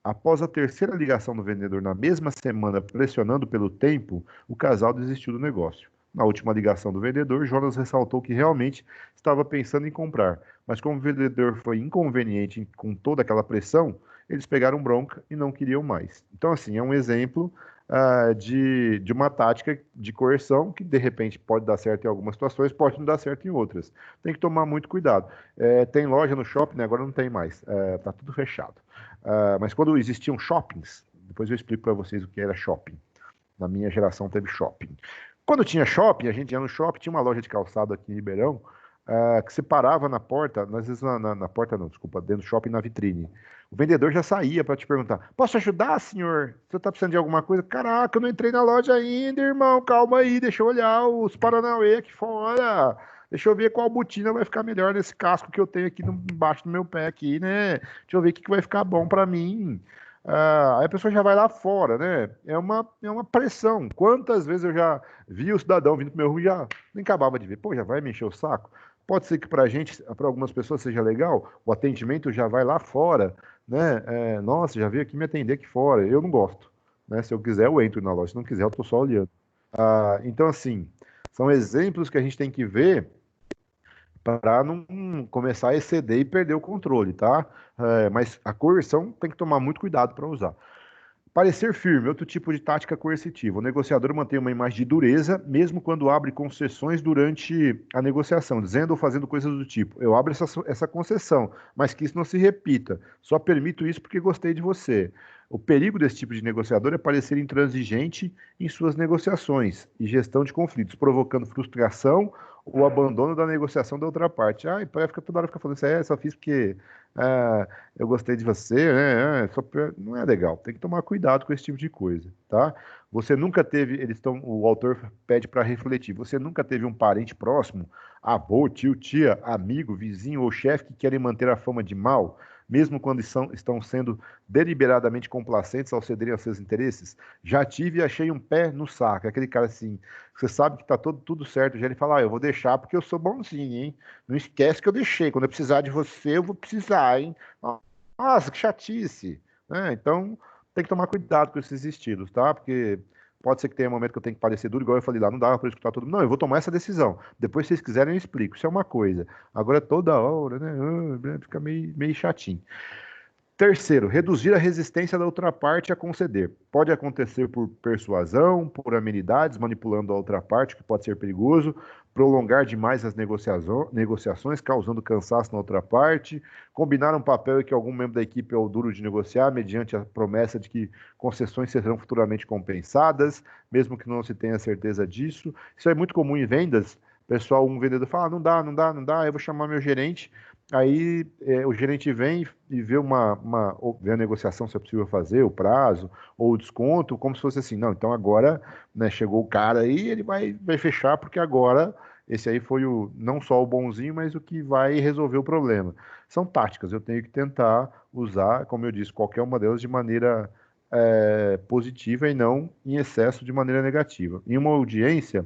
Após a terceira ligação do vendedor na mesma semana, pressionando pelo tempo, o casal desistiu do negócio. Na última ligação do vendedor, Jonas ressaltou que realmente estava pensando em comprar, mas como o vendedor foi inconveniente com toda aquela pressão, eles pegaram bronca e não queriam mais. Então, assim, é um exemplo de uma tática de coerção que, de repente, pode dar certo em algumas situações, pode não dar certo em outras. Tem que tomar muito cuidado. Tem loja no shopping, né? Agora não tem mais, tá tudo fechado. Mas quando existiam shoppings, depois eu explico para vocês o que era shopping. Na minha geração teve shopping. Quando tinha shopping, a gente ia no shopping, tinha uma loja de calçado aqui em Ribeirão, que você parava na porta, às vezes na porta não, desculpa, dentro do shopping, na vitrine. O vendedor já saía para te perguntar: posso ajudar, senhor? Você está precisando de alguma coisa? Caraca, eu não entrei na loja ainda, irmão. Calma aí, deixa eu olhar os Paranauê aqui fora. Deixa eu ver qual botina vai ficar melhor nesse casco que eu tenho aqui embaixo do meu pé aqui, né? Deixa eu ver o que vai ficar bom para mim. Aí a pessoa já vai lá fora, né? É uma pressão. Quantas vezes eu já vi o cidadão vindo pro meu rumo e já nem acabava de ver. Pô, já vai me encher o saco? Pode ser que para gente, para algumas pessoas seja legal, o atendimento já vai lá fora, né? Nossa, já veio aqui me atender aqui fora. Eu não gosto, né? Se eu quiser, eu entro na loja. Se não quiser, eu tô só olhando. Então, assim, são exemplos que a gente tem que ver para não começar a exceder e perder o controle, tá? Mas a coerção tem que tomar muito cuidado para usar. Parecer firme, outro tipo de tática coercitiva. O negociador mantém uma imagem de dureza, mesmo quando abre concessões durante a negociação, dizendo ou fazendo coisas do tipo: eu abro essa concessão, mas que isso não se repita. Só permito isso porque gostei de você. O perigo desse tipo de negociador é parecer intransigente em suas negociações e gestão de conflitos, provocando frustração ou abandono da negociação da outra parte. Ah, e fica toda hora fica falando isso, só fiz porque eu gostei de você, né? Não é legal. Tem que tomar cuidado com esse tipo de coisa, tá? Você nunca teve, o autor pede para refletir. Você nunca teve um parente próximo, avô, tio, tia, amigo, vizinho ou chefe que querem manter a fama de mal, mesmo quando estão sendo deliberadamente complacentes ao cederem aos seus interesses? Já tive e achei um pé no saco. Aquele cara assim, você sabe que tá tudo certo. Já ele fala, eu vou deixar porque eu sou bonzinho, hein? Não esquece que eu deixei. Quando eu precisar de você, eu vou precisar, hein? Nossa, que chatice. Então, tem que tomar cuidado com esses estilos, tá? Porque pode ser que tenha um momento que eu tenho que parecer duro, igual eu falei lá, não dá para escutar todo mundo. Não, eu vou tomar essa decisão. Depois, se vocês quiserem, eu explico. Isso é uma coisa. Agora, toda hora, né? Fica meio chatinho. Terceiro, reduzir a resistência da outra parte a conceder. Pode acontecer por persuasão, por amenidades, manipulando a outra parte, que pode ser perigoso, prolongar demais as negociações, causando cansaço na outra parte, combinar um papel em que algum membro da equipe é o duro de negociar, mediante a promessa de que concessões serão futuramente compensadas, mesmo que não se tenha certeza disso. Isso é muito comum em vendas. Pessoal, um vendedor fala, não dá, não dá, eu vou chamar meu gerente. Aí o gerente vem e vê vê a negociação, se é possível fazer, o prazo, ou o desconto, como se fosse assim, não, então agora, né, chegou o cara aí, ele vai fechar, porque agora esse aí foi não só o bonzinho, mas o que vai resolver o problema. São táticas, eu tenho que tentar usar, como eu disse, qualquer uma delas de maneira positiva e não em excesso de maneira negativa. Em uma audiência,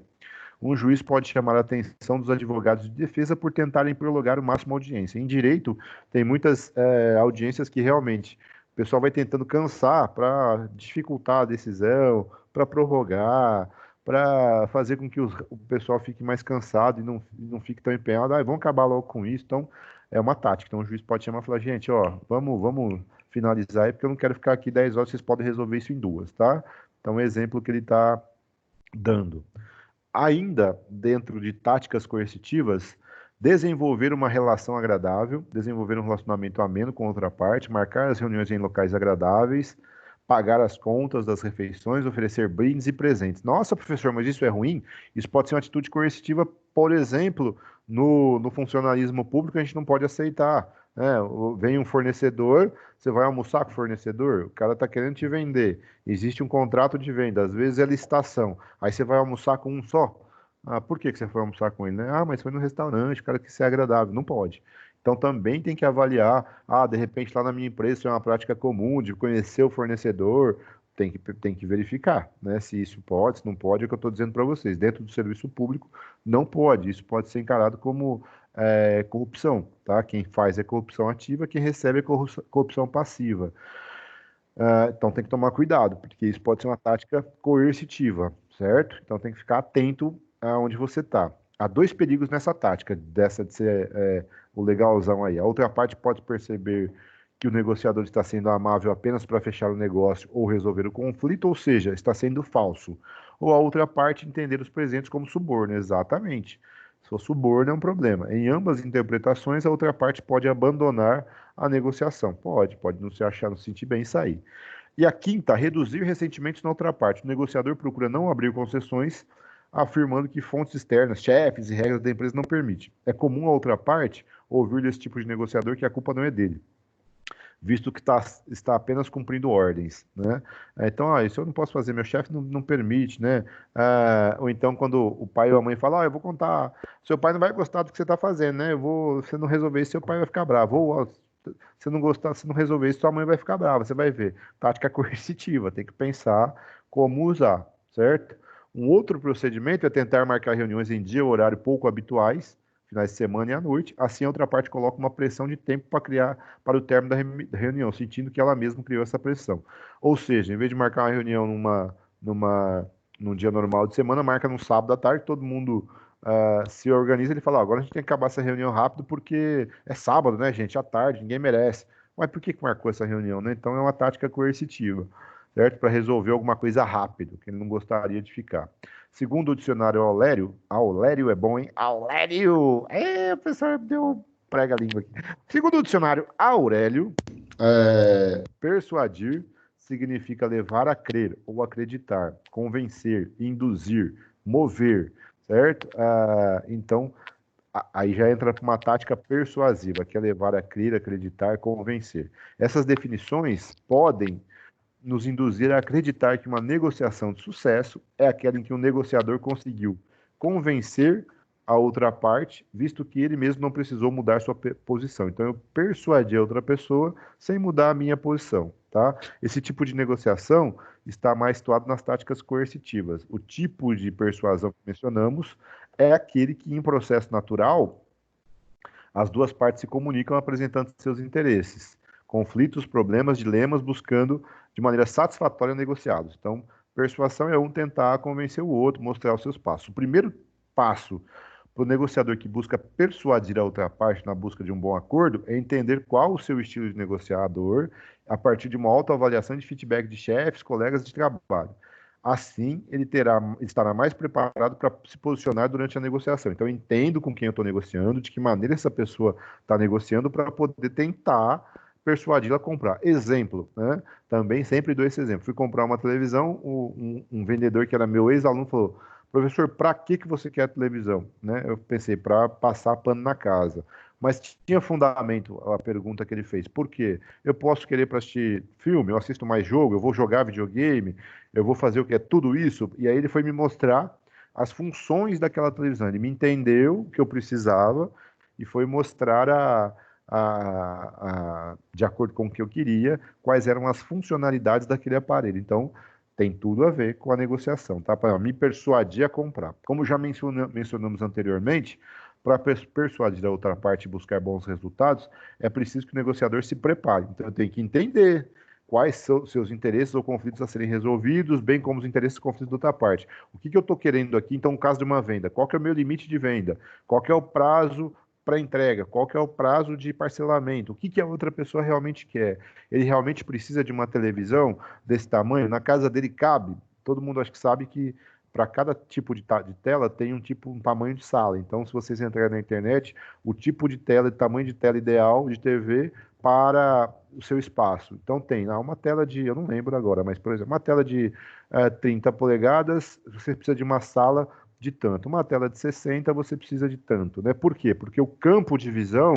um juiz pode chamar a atenção dos advogados de defesa por tentarem prolongar o máximo a audiência. Em direito, tem muitas audiências que realmente o pessoal vai tentando cansar para dificultar a decisão, para prorrogar, para fazer com que o pessoal fique mais cansado e não fique tão empenhado. Vamos acabar logo com isso. Então, é uma tática. Então, o juiz pode chamar e falar, gente, ó, vamos finalizar aí, porque eu não quero ficar aqui 10 horas, vocês podem resolver isso em 2, tá? Então, um exemplo que ele está dando. Ainda dentro de táticas coercitivas, desenvolver uma relação agradável, desenvolver um relacionamento ameno com outra parte, marcar as reuniões em locais agradáveis, pagar as contas das refeições, oferecer brindes e presentes. Nossa, professor, mas isso é ruim? Isso pode ser uma atitude coercitiva, por exemplo, no funcionalismo público, a gente não pode aceitar. Vem um fornecedor, você vai almoçar com o fornecedor, o cara está querendo te vender, existe um contrato de venda, às vezes é licitação. Aí você vai almoçar com um só. Por que você foi almoçar com ele, né? Mas foi no restaurante, o cara quis ser agradável. Não pode. Então também tem que avaliar, de repente lá na minha empresa isso é uma prática comum de conhecer o fornecedor, tem que verificar, né? Se isso pode, se não pode, é o que eu estou dizendo para vocês. Dentro do serviço público, não pode. Isso pode ser encarado como corrupção, tá? Quem faz é corrupção ativa, quem recebe é corrupção passiva. Então tem que tomar cuidado, porque isso pode ser uma tática coercitiva, certo? Então tem que ficar atento aonde você está. Há dois perigos nessa tática, dessa de ser o legalzão aí. A outra parte pode perceber que o negociador está sendo amável apenas para fechar o negócio ou resolver o conflito, ou seja, está sendo falso. Ou a outra parte entender os presentes como suborno, exatamente. Se for suborno é um problema. Em ambas interpretações, a outra parte pode abandonar a negociação. Pode não se achar, não se sentir bem e sair. E a quinta, reduzir ressentimentos na outra parte. O negociador procura não abrir concessões, afirmando que fontes externas, chefes e regras da empresa não permitem. É comum a outra parte ouvir desse tipo de negociador que a culpa não é dele, visto que está apenas cumprindo ordens, né? Então, isso eu não posso fazer, meu chefe não permite, né? Ou então, quando o pai ou a mãe falam, eu vou contar, seu pai não vai gostar do que você está fazendo, né? Se não resolver isso, seu pai vai ficar bravo. Ou, se não gostar, se não resolver isso, sua mãe vai ficar brava, você vai ver. Tática coercitiva, tem que pensar como usar, certo? Um outro procedimento é tentar marcar reuniões em dia ou horário pouco habituais, finais de semana e à noite. Assim, a outra parte coloca uma pressão de tempo para o término da reunião, sentindo que ela mesma criou essa pressão. Ou seja, em vez de marcar uma reunião num dia normal de semana, marca num sábado à tarde, todo mundo se organiza. Ele fala, agora a gente tem que acabar essa reunião rápido porque é sábado, né, gente? À tarde, ninguém merece. Mas por que marcou essa reunião, né? Então é uma tática coercitiva. certo? Para resolver alguma coisa rápido, que ele não gostaria de ficar. Segundo o dicionário Aulério é bom, hein? Aulério! O professor deu prega a língua aqui. Segundo o dicionário Aurélio, persuadir significa levar a crer ou acreditar, convencer, induzir, mover, certo? Então, aí já entra uma tática persuasiva, que é levar a crer, acreditar, convencer. Essas definições podem nos induzir a acreditar que uma negociação de sucesso é aquela em que um negociador conseguiu convencer a outra parte, visto que ele mesmo não precisou mudar sua posição. Então, eu persuadi a outra pessoa sem mudar a minha posição, tá? Esse tipo de negociação está mais situado nas táticas coercitivas. O tipo de persuasão que mencionamos é aquele que, em processo natural, as duas partes se comunicam apresentando seus interesses, conflitos, problemas, dilemas, buscando de maneira satisfatória negociá-los. Então, persuasão é um tentar convencer o outro, mostrar os seus passos. O primeiro passo para o negociador que busca persuadir a outra parte na busca de um bom acordo é entender qual o seu estilo de negociador a partir de uma autoavaliação de feedback de chefes, colegas de trabalho. Assim, ele estará mais preparado para se posicionar durante a negociação. Então, eu entendo com quem eu estou negociando, de que maneira essa pessoa está negociando para poder tentar persuadi-la a comprar. Exemplo, né? Também sempre dou esse exemplo. Fui comprar uma televisão, um vendedor que era meu ex-aluno falou: professor, para que você quer a televisão? Né? Eu pensei, para passar pano na casa. Mas tinha fundamento a pergunta que ele fez. Por quê? Eu posso querer para assistir filme, eu assisto mais jogo, eu vou jogar videogame, eu vou fazer o que é tudo isso. E aí ele foi me mostrar as funções daquela televisão. Ele me entendeu o que eu precisava e foi mostrar de acordo com o que eu queria, quais eram as funcionalidades daquele aparelho. Então, tem tudo a ver com a negociação, tá? Para me persuadir a comprar. Como já mencionamos anteriormente, para persuadir a outra parte e buscar bons resultados, é preciso que o negociador se prepare. Então, eu tenho que entender quais são os seus interesses ou conflitos a serem resolvidos, bem como os interesses e conflitos da outra parte. O que eu estou querendo aqui, então, no caso de uma venda? Qual que é o meu limite de venda? Qual que é o prazo para entrega? Qual que é o prazo de parcelamento? O que a outra pessoa realmente quer? Ele realmente precisa de uma televisão desse tamanho? Na casa dele cabe? Todo mundo acho que sabe que para cada tipo de tela tem um tamanho de sala. Então, se vocês entrarem na internet, o tipo de tela, tamanho de tela ideal de TV para o seu espaço. Então, tem lá uma tela eu não lembro agora, mas, por exemplo, uma tela de 30 polegadas, você precisa de uma sala de tanto. Uma tela de 60 você precisa de tanto, né? Por quê? Porque o campo de visão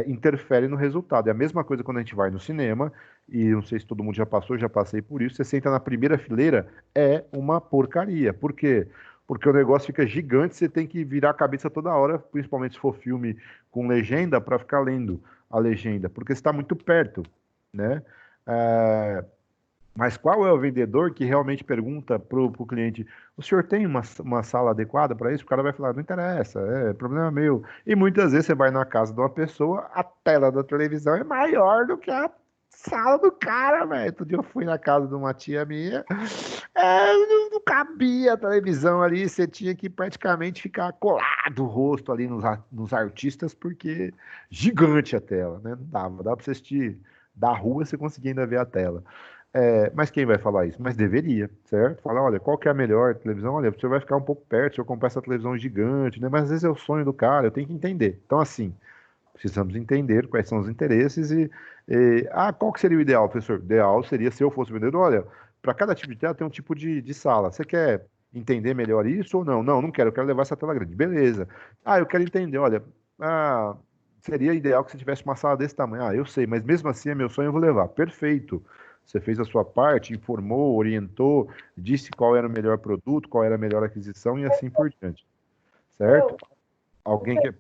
interfere no resultado. É a mesma coisa quando a gente vai no cinema, e não sei se todo mundo já passou, já passei por isso, você senta na primeira fileira, é uma porcaria. Por quê? Porque o negócio fica gigante, você tem que virar a cabeça toda hora, principalmente se for filme com legenda, para ficar lendo a legenda, porque você está muito perto, né? Mas qual é o vendedor que realmente pergunta para o cliente: o senhor tem uma sala adequada para isso? O cara vai falar: não interessa, é problema meu. E muitas vezes você vai na casa de uma pessoa, a tela da televisão é maior do que a sala do cara, velho. Outro dia eu fui na casa de uma tia minha, não cabia a televisão ali, você tinha que praticamente ficar colado o rosto ali nos artistas, porque gigante a tela, né? Não dava para você assistir da rua, você conseguia ainda ver a tela. Mas quem vai falar isso? Mas deveria, certo? Falar, olha, qual que é a melhor televisão? Olha, você vai ficar um pouco perto se eu comprar essa televisão gigante, né? Mas às vezes é o sonho do cara, eu tenho que entender. Então, assim, precisamos entender quais são os interesses qual que seria o ideal, professor? O ideal seria, se eu fosse vendedor, olha, para cada tipo de tela tem um tipo de sala. Você quer entender melhor isso ou não? Não, não quero, eu quero levar essa tela grande. Beleza. Eu quero entender, olha, seria ideal que você tivesse uma sala desse tamanho. Eu sei, mas mesmo assim é meu sonho, eu vou levar. Perfeito. Você fez a sua parte, informou, orientou, disse qual era o melhor produto, qual era a melhor aquisição e assim por diante. Certo? Alguém quer.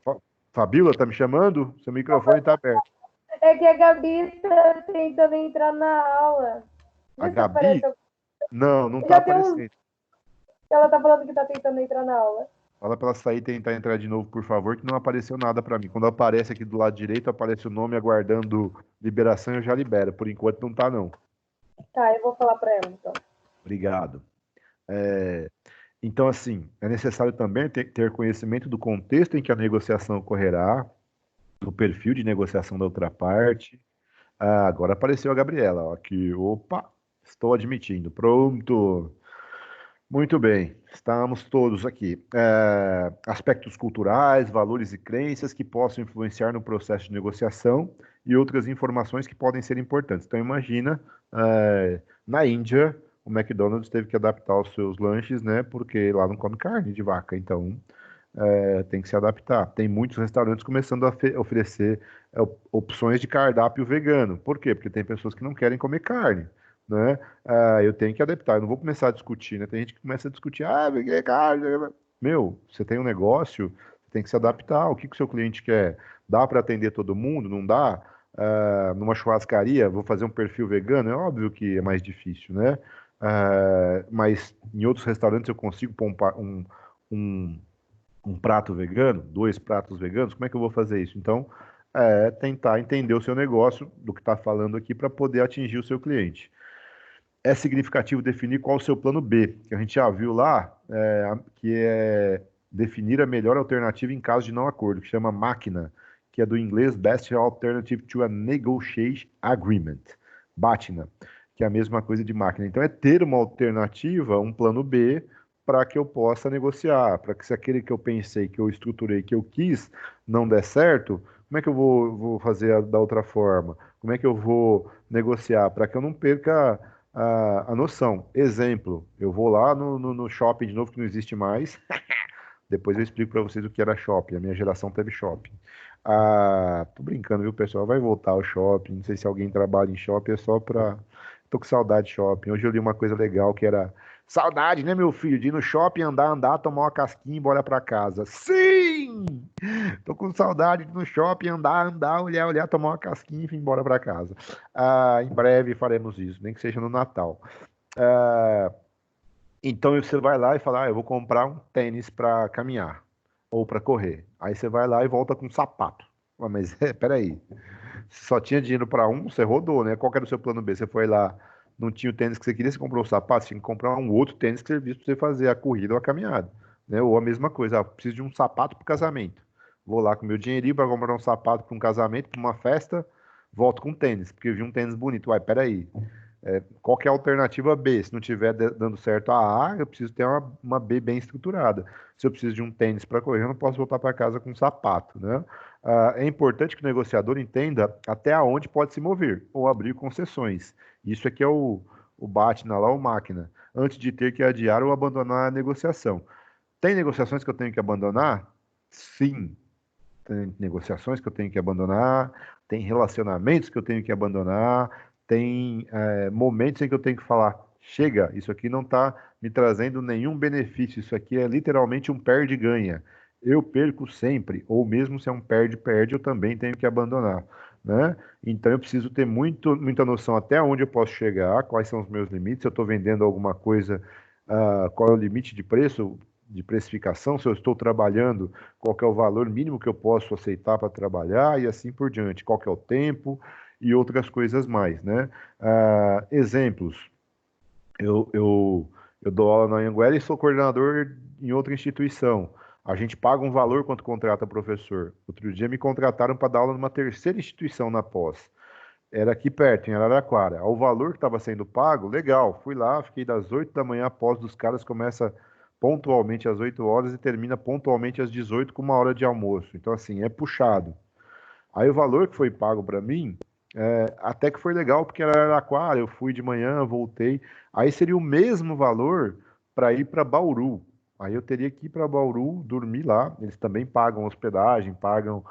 Fabíola, tá me chamando? Seu microfone está aberto.
É que a Gabi está tentando entrar na aula.
A Gabi? Não está aparecendo.
Ela está falando que está tentando entrar na aula.
Fala para ela sair e tentar entrar de novo, por favor, que não apareceu nada para mim. Quando aparece aqui do lado direito, aparece o nome aguardando liberação, eu já libero. Por enquanto não tá, não.
Tá, eu vou falar para ela, então.
Obrigado. Então, assim, é necessário também ter conhecimento do contexto em que a negociação ocorrerá, do perfil de negociação da outra parte. Agora apareceu a Gabriela, ó, aqui. Opa! Estou admitindo. Pronto. Muito bem, estamos todos aqui. Aspectos culturais, valores e crenças que possam influenciar no processo de negociação e outras informações que podem ser importantes. Então, imagina, na Índia, o McDonald's teve que adaptar os seus lanches, né? Porque lá não come carne de vaca, então tem que se adaptar. Tem muitos restaurantes começando a oferecer opções de cardápio vegano. Por quê? Porque tem pessoas que não querem comer carne, né? Eu tenho que adaptar. Eu não vou começar a discutir, né? Tem gente que começa a discutir, vegano é carne. Meu, você tem um negócio, você tem que se adaptar. O que que o seu cliente quer? Dá para atender todo mundo? Não dá? Numa churrascaria, vou fazer um perfil vegano? É óbvio que é mais difícil, né? Mas em outros restaurantes eu consigo pôr um um prato vegano, dois pratos veganos, como é que eu vou fazer isso? Então, tentar entender o seu negócio, do que está falando aqui, para poder atingir o seu cliente. É significativo definir qual o seu plano B, que a gente já viu lá, que é definir a melhor alternativa em caso de não acordo, que chama máquina, que é do inglês Best Alternative to a Negotiation Agreement, BATNA, que é a mesma coisa de máquina. Então, é ter uma alternativa, um plano B, para que eu possa negociar, para que se aquele que eu pensei, que eu estruturei, que eu quis, não der certo, como é que eu vou fazer da outra forma? Como é que eu vou negociar? Para que eu não perca a noção. Exemplo, eu vou lá no shopping de novo, que não existe mais. Depois eu explico para vocês o que era shopping. A minha geração teve shopping. Tô brincando, viu, pessoal? Vai voltar ao shopping. Não sei se alguém trabalha em shopping, é só pra. Tô com saudade de shopping. Hoje eu li uma coisa legal que era. Saudade, né, meu filho? De ir no shopping, andar, tomar uma casquinha e ir embora pra casa. Sim! Tô com saudade de ir no shopping, andar, olhar, tomar uma casquinha e ir embora pra casa. Em breve faremos isso, nem que seja no Natal. Então você vai lá e fala, eu vou comprar um tênis para caminhar ou para correr. Aí você vai lá e volta com um sapato. Mas peraí, só tinha dinheiro para um, você rodou, né? Qual que era o seu plano B? Você foi lá, não tinha o tênis que você queria, você comprou o sapato, você tinha que comprar um outro tênis que servisse para você fazer a corrida ou a caminhada, né? Ou a mesma coisa, preciso de um sapato para o casamento. Vou lá com meu dinheirinho para comprar um sapato para um casamento, para uma festa, volto com um tênis, porque eu vi um tênis bonito. Uai, peraí. Qual que é a alternativa B? Se não estiver dando certo a A, eu preciso ter uma B bem estruturada. Se eu preciso de um tênis para correr, eu não posso voltar para casa com um sapato, né? É importante que o negociador entenda até onde pode se mover ou abrir concessões. Isso aqui é o BATNA lá, o máquina, antes de ter que adiar ou abandonar a negociação. Tem negociações que eu tenho que abandonar? Sim. Tem negociações que eu tenho que abandonar, tem relacionamentos que eu tenho que abandonar, tem momentos em que eu tenho que falar, chega, isso aqui não está me trazendo nenhum benefício, isso aqui é literalmente um perde-ganha. Eu perco sempre, ou mesmo se é um perde-perde, eu também tenho que abandonar, né? Então eu preciso ter muita noção até onde eu posso chegar, quais são os meus limites, se eu estou vendendo alguma coisa, qual é o limite de preço, de precificação, se eu estou trabalhando, qual que é o valor mínimo que eu posso aceitar para trabalhar e assim por diante, qual que é o tempo e outras coisas mais, né? Exemplos, eu dou aula na Anhanguera e sou coordenador em outra instituição. A gente paga um valor quando contrata professor. Outro dia me contrataram para dar aula numa terceira instituição na pós. Era aqui perto, em Araraquara. O valor que estava sendo pago, legal. Fui lá, fiquei das 8 da manhã, a pós dos caras começa pontualmente às 8 horas e termina pontualmente às 18 com uma hora de almoço. Então, assim, é puxado. Aí o valor que foi pago para mim, até que foi legal, porque era Araraquara, eu fui de manhã, voltei. Aí seria o mesmo valor para ir para Bauru. Aí eu teria que ir para Bauru, dormir lá. Eles também pagam hospedagem, pagam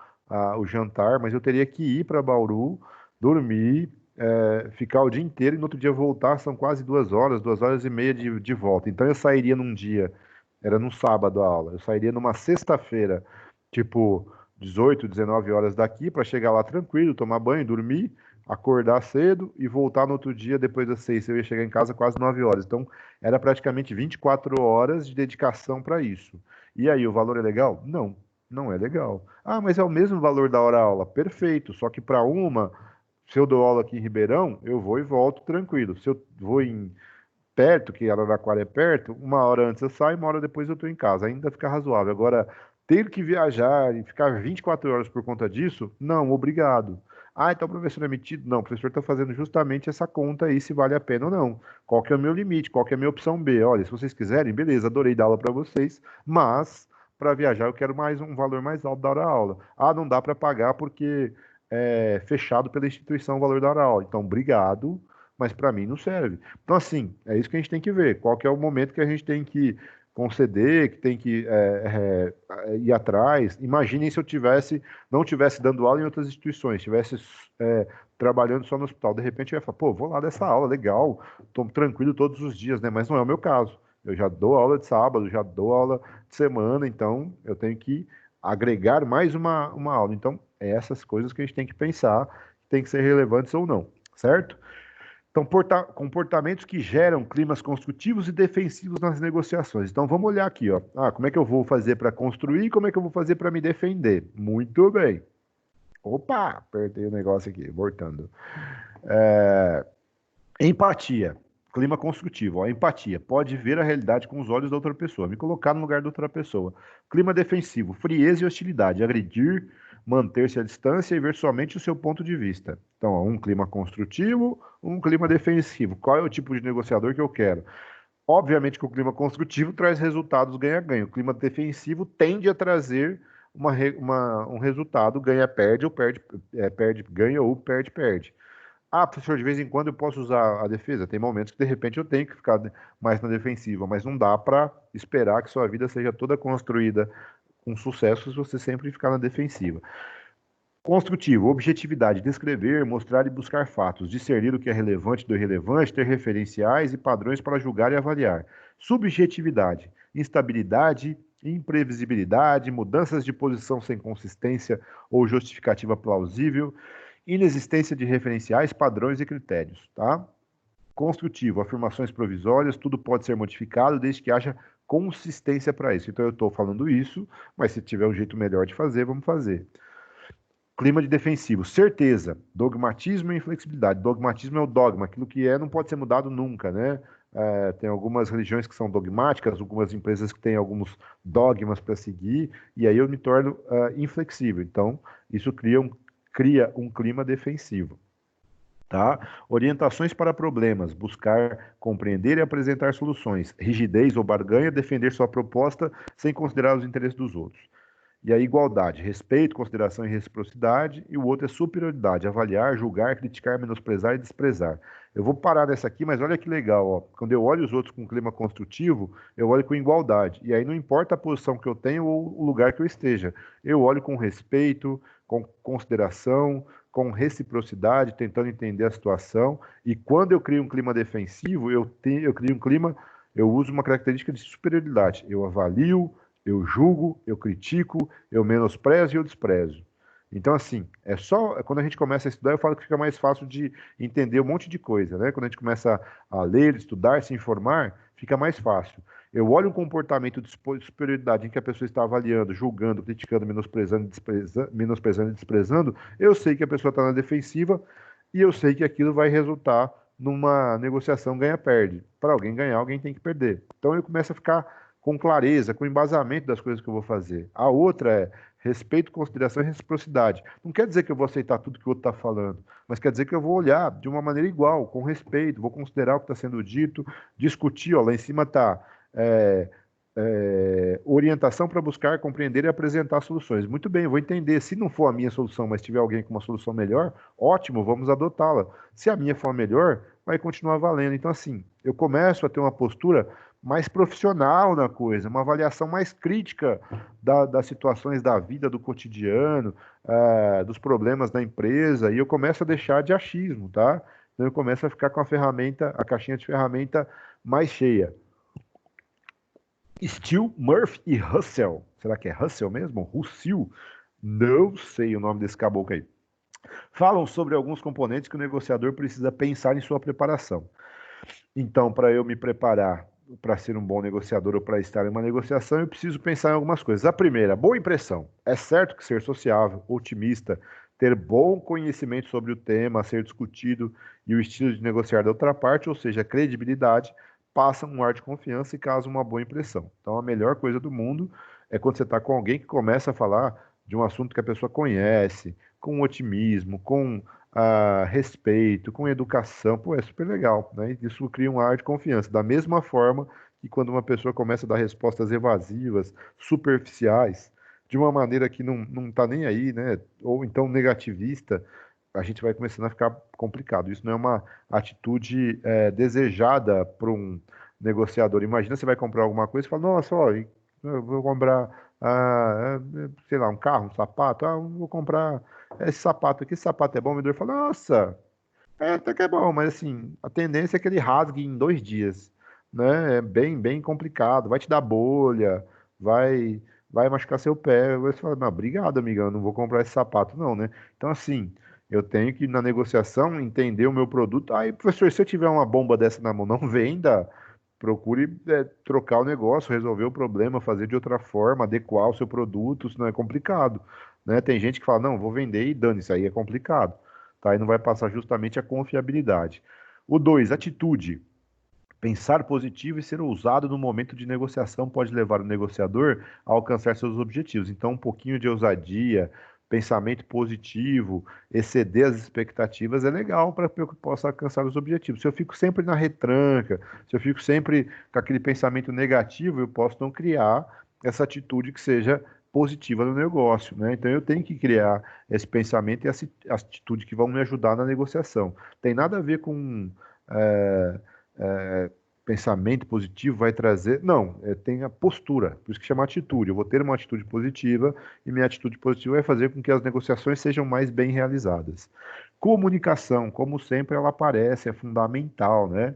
o jantar, mas eu teria que ir para Bauru, dormir, ficar o dia inteiro e no outro dia voltar. São quase 2 horas, 2 horas e meia de volta. Então eu sairia num dia, era num sábado a aula, eu sairia numa sexta-feira, tipo 18, 19 horas daqui, para chegar lá tranquilo, tomar banho, dormir, acordar cedo e voltar no outro dia depois das 6. Eu ia chegar em casa quase 9 horas. Então, era praticamente 24 horas de dedicação para isso. E aí, o valor é legal? Não, não é legal. Mas é o mesmo valor da hora-aula. Perfeito, só que para uma, se eu dou aula aqui em Ribeirão, eu vou e volto tranquilo. Se eu vou em perto, que Araraquara é perto, 1 hora antes eu saio, 1 hora depois eu estou em casa. Ainda fica razoável. Agora, ter que viajar e ficar 24 horas por conta disso? Não, obrigado. Ah, então o professor é metido? Não, o professor está fazendo justamente essa conta aí, se vale a pena ou não. Qual que é o meu limite? Qual que é a minha opção B? Olha, se vocês quiserem, beleza, adorei dar aula para vocês, mas para viajar eu quero mais um valor mais alto da hora-aula. Ah, não dá para pagar porque é fechado pela instituição o valor da hora-aula. Então, obrigado, mas para mim não serve. Então, assim, é isso que a gente tem que ver. Qual que é o momento que a gente tem que conceder, que tem que ir atrás. Imaginem se eu não tivesse dando aula em outras instituições, estivesse trabalhando só no hospital. De repente eu ia falar, pô, vou lá dessa aula, legal, estou tranquilo todos os dias, né? Mas não é o meu caso. Eu já dou aula de sábado, já dou aula de semana, então eu tenho que agregar mais uma aula. Então, é essas coisas que a gente tem que pensar, tem que ser relevantes ou não, certo? Então, comportamentos que geram climas construtivos e defensivos nas negociações. Então, vamos olhar aqui, ó. Como é que eu vou fazer para construir e como é que eu vou fazer para me defender? Muito bem. Opa, apertei o negócio aqui, voltando. Empatia. Clima construtivo. Ó. Empatia. Pode ver a realidade com os olhos da outra pessoa. Me colocar no lugar da outra pessoa. Clima defensivo. Frieza e hostilidade. Agredir, manter-se à distância e ver somente o seu ponto de vista. Então, ó, um clima construtivo, um clima defensivo. Qual é o tipo de negociador que eu quero? Obviamente que o clima construtivo traz resultados ganha-ganha. O clima defensivo tende a trazer um resultado ganha-perde ou perde-ganha ou perde-perde. Ah, professor, de vez em quando eu posso usar a defesa. Tem momentos que de repente eu tenho que ficar mais na defensiva, mas não dá para esperar que sua vida seja toda construída com sucesso se você sempre ficar na defensiva. Construtivo, objetividade, descrever, mostrar e buscar fatos, discernir o que é relevante do irrelevante, ter referenciais e padrões para julgar e avaliar. Subjetividade, instabilidade, imprevisibilidade, mudanças de posição sem consistência ou justificativa plausível, inexistência de referenciais, padrões e critérios, tá? Construtivo, afirmações provisórias, tudo pode ser modificado desde que haja consistência para isso. Então eu estou falando isso, mas se tiver um jeito melhor de fazer, vamos fazer. Clima de defensivo, certeza, dogmatismo e inflexibilidade. Dogmatismo é o dogma, aquilo que não pode ser mudado nunca, né? Tem algumas religiões que são dogmáticas, algumas empresas que têm alguns dogmas para seguir, e aí eu me torno inflexível. Então, isso cria um clima defensivo. Tá? Orientações para problemas, buscar compreender e apresentar soluções. Rigidez ou barganha, defender sua proposta sem considerar os interesses dos outros. E a igualdade, respeito, consideração e reciprocidade. E o outro é superioridade, avaliar, julgar, criticar, menosprezar e desprezar. Eu vou parar nessa aqui, mas olha que legal, ó. Quando eu olho os outros com clima construtivo, eu olho com igualdade. E aí não importa a posição que eu tenho ou o lugar que eu esteja. Eu olho com respeito, com consideração, com reciprocidade, tentando entender a situação. E quando eu crio um clima defensivo, eu crio um clima, eu uso uma característica de superioridade. Eu avalio, eu julgo, eu critico, eu menosprezo e eu desprezo. Então, assim, quando a gente começa a estudar, eu falo que fica mais fácil de entender um monte de coisa, né? Quando a gente começa a ler, estudar, se informar, fica mais fácil. Eu olho um comportamento de superioridade em que a pessoa está avaliando, julgando, criticando, menosprezando e desprezando, eu sei que a pessoa está na defensiva e eu sei que aquilo vai resultar numa negociação ganha-perde. Para alguém ganhar, alguém tem que perder. Então eu começo a ficar com clareza, com embasamento das coisas que eu vou fazer. A outra é respeito, consideração e reciprocidade. Não quer dizer que eu vou aceitar tudo que o outro está falando, mas quer dizer que eu vou olhar de uma maneira igual, com respeito, vou considerar o que está sendo dito, discutir, ó, lá em cima está orientação para buscar, compreender e apresentar soluções. Muito bem, eu vou entender. Se não for a minha solução, mas tiver alguém com uma solução melhor, ótimo, vamos adotá-la. Se a minha for melhor, vai continuar valendo. Então, assim, eu começo a ter uma postura mais profissional na coisa, uma avaliação mais crítica das situações da vida, do cotidiano, dos problemas da empresa, e eu começo a deixar de achismo, tá? Então eu começo a ficar com a caixinha de ferramenta mais cheia. Steele, Murphy e Russell. Será que é Russell mesmo? Russell? Não sei o nome desse caboclo aí. Falam sobre alguns componentes que o negociador precisa pensar em sua preparação. Então, para eu me preparar para ser um bom negociador ou para estar em uma negociação, eu preciso pensar em algumas coisas. A primeira, boa impressão. É certo que ser sociável, otimista, ter bom conhecimento sobre o tema a ser discutido e o estilo de negociar da outra parte, ou seja, credibilidade, passa um ar de confiança e causa uma boa impressão. Então, a melhor coisa do mundo é quando você está com alguém que começa a falar de um assunto que a pessoa conhece, com otimismo, com respeito, com educação, pô, é super legal, né? Isso cria um ar de confiança. Da mesma forma que quando uma pessoa começa a dar respostas evasivas, superficiais, de uma maneira que não está nem aí, né? Ou então negativista, a gente vai começando a ficar complicado. Isso não é uma atitude desejada por um negociador. Imagina você vai comprar alguma coisa e fala, nossa, ó, eu vou comprar, sei lá, um carro, um sapato, eu vou comprar esse sapato aqui, esse sapato é bom, o vendedor fala, nossa, até que é bom, mas assim, a tendência é que ele rasgue em 2 dias, né? É bem complicado, vai te dar bolha, vai machucar seu pé. Você fala, não, obrigado, amigão, eu não vou comprar esse sapato, não, né? Então, assim, eu tenho que, na negociação, entender o meu produto. Aí, professor, se eu tiver uma bomba dessa na mão, não venda, procure trocar o negócio, resolver o problema, fazer de outra forma, adequar o seu produto, isso não é complicado, né? Tem gente que fala, não, vou vender e dane, isso aí é complicado, tá? E não vai passar justamente a confiabilidade. O 2, atitude. Pensar positivo e ser ousado no momento de negociação pode levar o negociador a alcançar seus objetivos. Então, um pouquinho de ousadia, pensamento positivo, exceder as expectativas é legal para que eu possa alcançar os objetivos. Se eu fico sempre na retranca, se eu fico sempre com aquele pensamento negativo, eu posso não criar essa atitude que seja positiva no negócio, né? Então, eu tenho que criar esse pensamento e essa atitude que vão me ajudar na negociação. Tem nada a ver com é, pensamento positivo vai trazer. Não, tem a postura, por isso que chama atitude. Eu vou ter uma atitude positiva e minha atitude positiva vai fazer com que as negociações sejam mais bem realizadas. Comunicação, como sempre, ela aparece, é fundamental, né?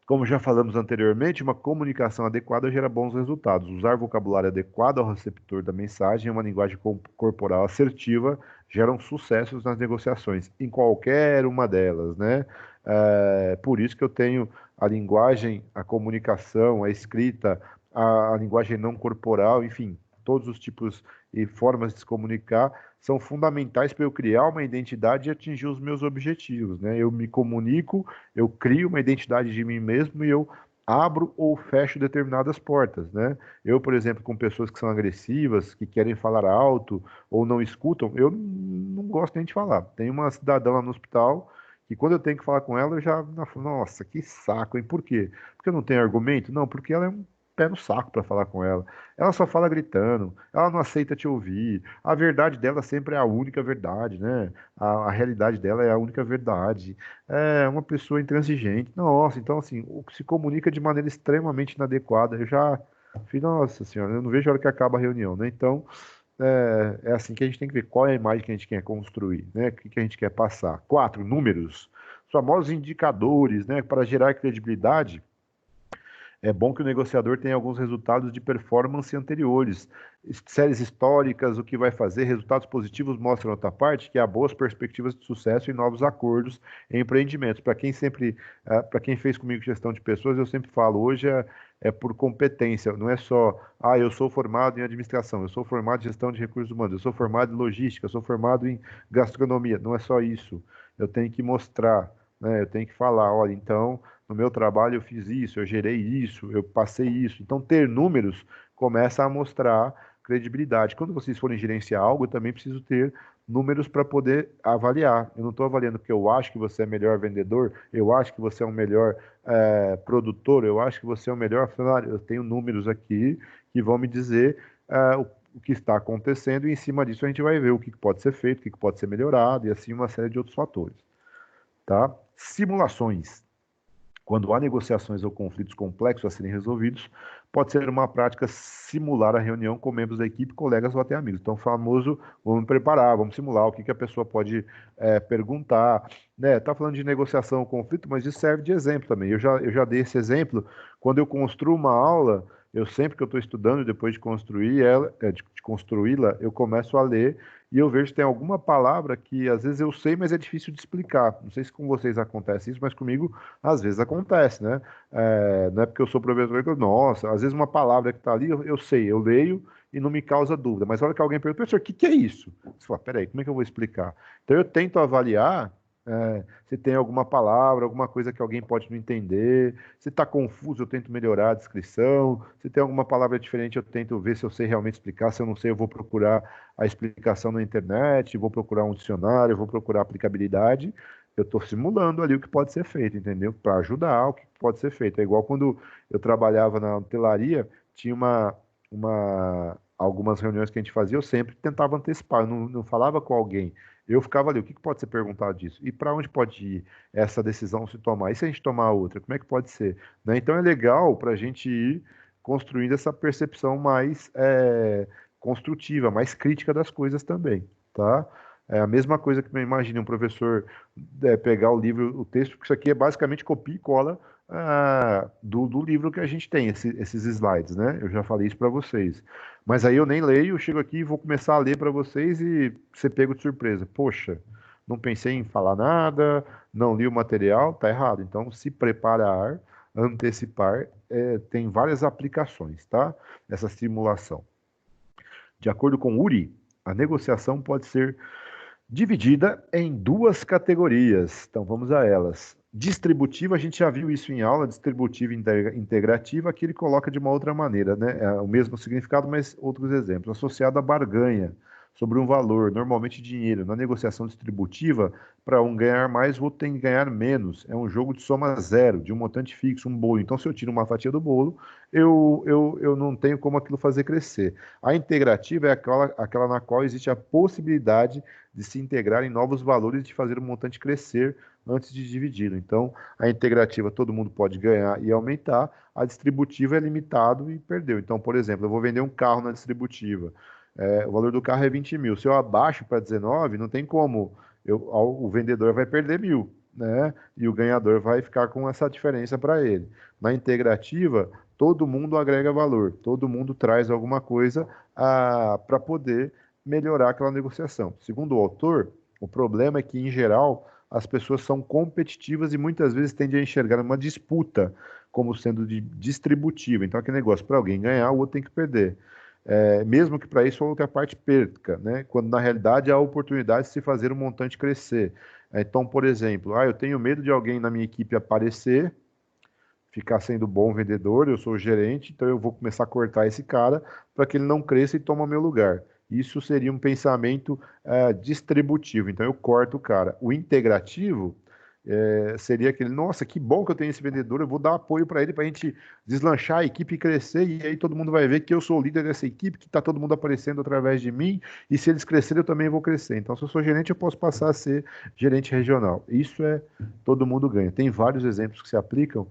Como já falamos anteriormente, uma comunicação adequada gera bons resultados. Usar vocabulário adequado ao receptor da mensagem e uma linguagem corporal assertiva geram sucessos nas negociações, em qualquer uma delas, né? Por isso que eu tenho a linguagem, a comunicação, a escrita, a linguagem não corporal, enfim, todos os tipos e formas de se comunicar são fundamentais para eu criar uma identidade e atingir os meus objetivos, né? Eu me comunico, eu crio uma identidade de mim mesmo e eu abro ou fecho determinadas portas, né? Eu, por exemplo, com pessoas que são agressivas, que querem falar alto ou não escutam, eu não gosto nem de falar. Tem uma cidadã lá no hospital que quando eu tenho que falar com ela, eu já, nossa, que saco, hein? Por quê? Porque eu não tenho argumento? Não, porque ela é um pé no saco para falar com ela. Ela só fala gritando, ela não aceita te ouvir. A verdade dela sempre é a única verdade, né? A realidade dela é a única verdade. É uma pessoa intransigente. Nossa, então assim, se comunica de maneira extremamente inadequada. Eu já fiz, nossa senhora, eu não vejo a hora que acaba a reunião, né? Então, é assim que a gente tem que ver qual é a imagem que a gente quer construir, né? O que a gente quer passar. 4, números. Os famosos indicadores, né? Para gerar credibilidade. É bom que o negociador tenha alguns resultados de performance anteriores, séries históricas, o que vai fazer, resultados positivos mostram outra parte que há boas perspectivas de sucesso e novos acordos em empreendimentos. Para quem fez comigo gestão de pessoas, eu sempre falo, hoje é por competência, não é só, eu sou formado em administração, eu sou formado em gestão de recursos humanos, eu sou formado em logística, eu sou formado em gastronomia, não é só isso. Eu tenho que mostrar, né? Eu tenho que falar, olha, então no meu trabalho eu fiz isso, eu gerei isso, eu passei isso. Então, ter números começa a mostrar credibilidade. Quando vocês forem gerenciar algo, eu também preciso ter números para poder avaliar. Eu não estou avaliando porque eu acho que você é melhor vendedor, eu acho que você é um melhor produtor, eu acho que você é o melhor funcionário. Eu tenho números aqui que vão me dizer o que está acontecendo e em cima disso a gente vai ver o que pode ser feito, o que pode ser melhorado e assim uma série de outros fatores. Tá? Simulações. Quando há negociações ou conflitos complexos a serem resolvidos, pode ser uma prática simular a reunião com membros da equipe, colegas ou até amigos. Então, famoso, vamos preparar, vamos simular o que a pessoa pode perguntar. Né? Tá falando de negociação ou conflito, mas isso serve de exemplo também. Eu já dei esse exemplo. Quando eu construo uma aula, eu sempre que eu estou estudando, depois de construir ela, de construí-la, eu começo a ler e eu vejo que tem alguma palavra que às vezes eu sei, mas é difícil de explicar. Não sei se com vocês acontece isso, mas comigo às vezes acontece, né? Não é porque eu sou professor que eu, nossa, às vezes uma palavra que está ali, eu sei, eu leio e não me causa dúvida. Mas a hora que alguém pergunta, professor, o que é isso? Você fala, peraí, como é que eu vou explicar? Então eu tento avaliar Se tem alguma palavra, alguma coisa que alguém pode não entender. Se está confuso, eu tento melhorar a descrição. Se tem alguma palavra diferente, eu tento ver se eu sei realmente explicar. Se eu não sei, eu vou procurar a explicação na internet, vou procurar um dicionário, vou procurar aplicabilidade. Eu estou simulando ali o que pode ser feito, entendeu? Para ajudar o que pode ser feito. É igual quando eu trabalhava na hotelaria, tinha algumas reuniões que a gente fazia, eu sempre tentava antecipar, eu não falava com alguém. Eu ficava ali, o que pode ser perguntado disso? E para onde pode ir essa decisão se tomar? E se a gente tomar outra, como é que pode ser? Né? Então é legal para a gente ir construindo essa percepção mais construtiva, mais crítica das coisas também, tá? É a mesma coisa que eu imagine um professor pegar o livro, o texto, porque isso aqui é basicamente copia e cola do livro que a gente tem, esses slides, né? Eu já falei isso para vocês. Mas aí eu nem leio, eu chego aqui e vou começar a ler para vocês e ser pego de surpresa. Poxa, não pensei em falar nada, não li o material, tá errado. Então, se preparar, antecipar, tem várias aplicações, tá? Essa simulação. De acordo com Uri, a negociação pode ser dividida em duas categorias. Então vamos a elas. Distributiva, a gente já viu isso em aula, distributiva e integrativa, aqui ele coloca de uma outra maneira, né? É o mesmo significado, mas outros exemplos. Associada à barganha, sobre um valor, normalmente dinheiro. Na negociação distributiva, para um ganhar mais, o outro tem que ganhar menos. É um jogo de soma zero, de um montante fixo, um bolo. Então, se eu tiro uma fatia do bolo, eu não tenho como aquilo fazer crescer. A integrativa é aquela na qual existe a possibilidade de se integrar em novos valores e de fazer o montante crescer antes de dividi-lo. Então, a integrativa todo mundo pode ganhar e aumentar, a distributiva é limitado e perdeu. Então, por exemplo, eu vou vender um carro na distributiva, o valor do carro é 20 mil. Se eu abaixo para 19, não tem como, o vendedor vai perder 1.000, né? E o ganhador vai ficar com essa diferença para ele. Na integrativa, todo mundo agrega valor, todo mundo traz alguma coisa para poder melhorar aquela negociação. Segundo o autor, o problema é que, em geral, as pessoas são competitivas e muitas vezes tendem a enxergar uma disputa como sendo distributiva. Então, aquele negócio, para alguém ganhar, o outro tem que perder. Mesmo que para isso a outra parte perca, né? Quando na realidade há a oportunidade de se fazer o montante crescer. Então, por exemplo, eu tenho medo de alguém na minha equipe aparecer, ficar sendo bom vendedor, eu sou o gerente, então eu vou começar a cortar esse cara para que ele não cresça e tome o meu lugar. Isso seria um pensamento distributivo, então eu corto o cara. O integrativo seria aquele, nossa, que bom que eu tenho esse vendedor, eu vou dar apoio para ele, para a gente deslanchar a equipe e crescer, e aí todo mundo vai ver que eu sou o líder dessa equipe, que está todo mundo aparecendo através de mim, e se eles crescerem, eu também vou crescer. Então, se eu sou gerente, eu posso passar a ser gerente regional. Isso todo mundo ganha. Tem vários exemplos que se aplicam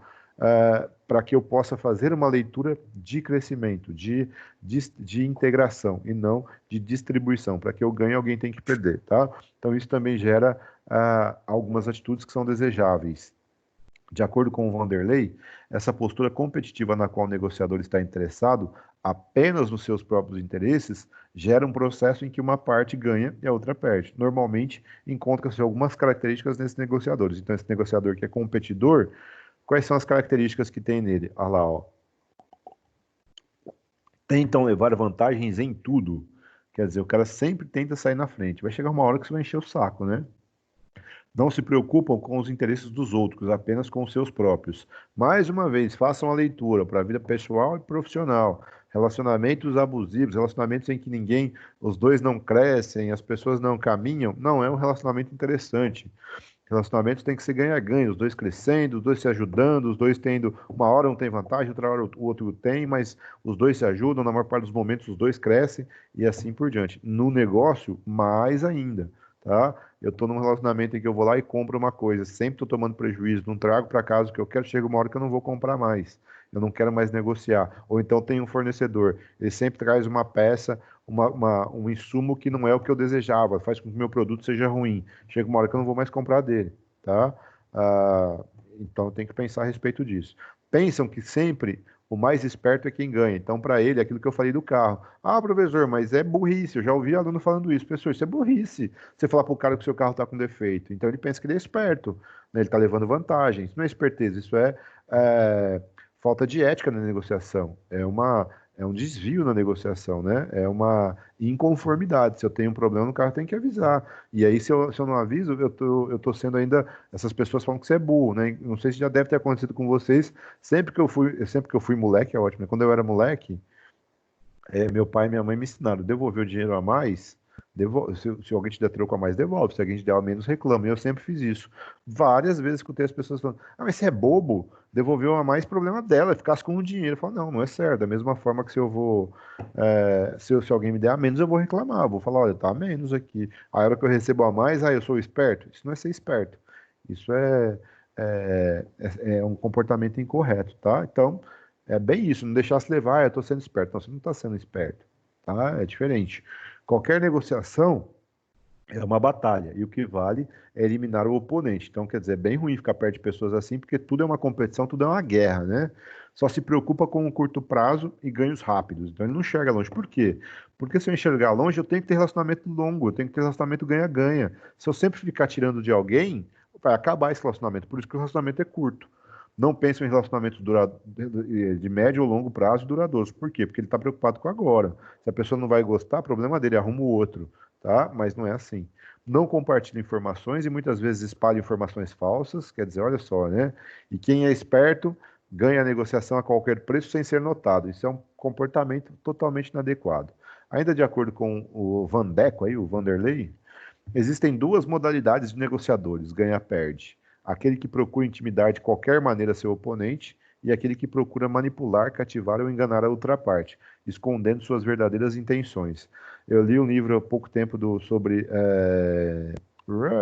para que eu possa fazer uma leitura de crescimento, de integração e não de distribuição. Para que eu ganhe, alguém tem que perder, tá? Então isso também gera algumas atitudes que são desejáveis. De acordo com o Vanderlei, essa postura competitiva na qual o negociador está interessado apenas nos seus próprios interesses gera um processo em que uma parte ganha e a outra perde. Normalmente, encontra-se algumas características nesses negociadores. Então, esse negociador que é competidor, quais são as características que tem nele? Olha lá, ó. Tentam levar vantagens em tudo. Quer dizer, o cara sempre tenta sair na frente. Vai chegar uma hora que você vai encher o saco, né? Não se preocupam com os interesses dos outros, apenas com os seus próprios. Mais uma vez, façam a leitura para a vida pessoal e profissional. Relacionamentos abusivos, relacionamentos em que os dois não crescem, as pessoas não caminham, não é um relacionamento interessante. Relacionamentos tem que ser ganha-ganha, os dois crescendo, os dois se ajudando, os dois tendo. Uma hora um tem vantagem, outra hora o outro tem, mas os dois se ajudam, na maior parte dos momentos os dois crescem e assim por diante. No negócio, mais ainda, tá? Eu estou num relacionamento em que eu vou lá e compro uma coisa, sempre estou tomando prejuízo, não trago para casa o que eu quero, chega uma hora que eu não vou comprar mais, eu não quero mais negociar. Ou então tem um fornecedor, ele sempre traz uma peça, um insumo que não é o que eu desejava, faz com que o meu produto seja ruim. Chega uma hora que eu não vou mais comprar dele, tá? Então tem que pensar a respeito disso. Pensam que sempre o mais esperto é quem ganha. Então, para ele, é aquilo que eu falei do carro. Ah, professor, mas é burrice. Eu já ouvi aluno falando isso. Professor, isso é burrice. Você falar para o cara que o seu carro está com defeito. Então, ele pensa que ele é esperto, né? Ele está levando vantagem. Isso não é esperteza, isso é falta de ética na negociação. É um desvio na negociação, né? É uma inconformidade. Se eu tenho um problema no carro, eu tenho que avisar. E aí, se eu não aviso, eu tô sendo ainda. Essas pessoas falam que você é burro, né? Não sei se já deve ter acontecido com vocês. Sempre que eu fui moleque, é ótimo, né? Quando eu era moleque, meu pai e minha mãe me ensinaram, devolver o dinheiro a mais, se alguém te der troco a mais, devolve, se alguém te der a menos, reclama. E eu sempre fiz isso. Várias vezes escutei as pessoas falando, mas você é bobo, devolveu a mais, problema dela, ficasse com o dinheiro. Eu falo, não, não é certo. Da mesma forma que se alguém me der a menos, eu vou reclamar, eu vou falar, olha, tá a menos aqui. A hora que eu recebo a mais, eu sou esperto. Isso não é ser esperto. Isso é um comportamento incorreto, tá? Então, é bem isso, não deixar se levar, eu estou sendo esperto. Não, você não está sendo esperto, tá? É diferente. Qualquer negociação é uma batalha, e o que vale é eliminar o oponente. Então, quer dizer, é bem ruim ficar perto de pessoas assim, porque tudo é uma competição, tudo é uma guerra, né? Só se preocupa com o curto prazo e ganhos rápidos. Então, ele não enxerga longe. Por quê? Porque se eu enxergar longe, eu tenho que ter relacionamento longo, eu tenho que ter relacionamento ganha-ganha. Se eu sempre ficar tirando de alguém, vai acabar esse relacionamento. Por isso que o relacionamento é curto. Não pensam em relacionamentos de médio ou longo prazo e duradouros. Por quê? Porque ele está preocupado com agora. Se a pessoa não vai gostar, problema dele, arruma o outro, tá? Mas não é assim. Não compartilha informações e muitas vezes espalha informações falsas, quer dizer, olha só, né? E quem é esperto ganha a negociação a qualquer preço sem ser notado. Isso é um comportamento totalmente inadequado. Ainda de acordo com o Vandeco aí, o Vanderlei, existem duas modalidades de negociadores, ganha-perde. Aquele que procura intimidar de qualquer maneira seu oponente e aquele que procura manipular, cativar ou enganar a outra parte, escondendo suas verdadeiras intenções. Eu li um livro há pouco tempo sobre.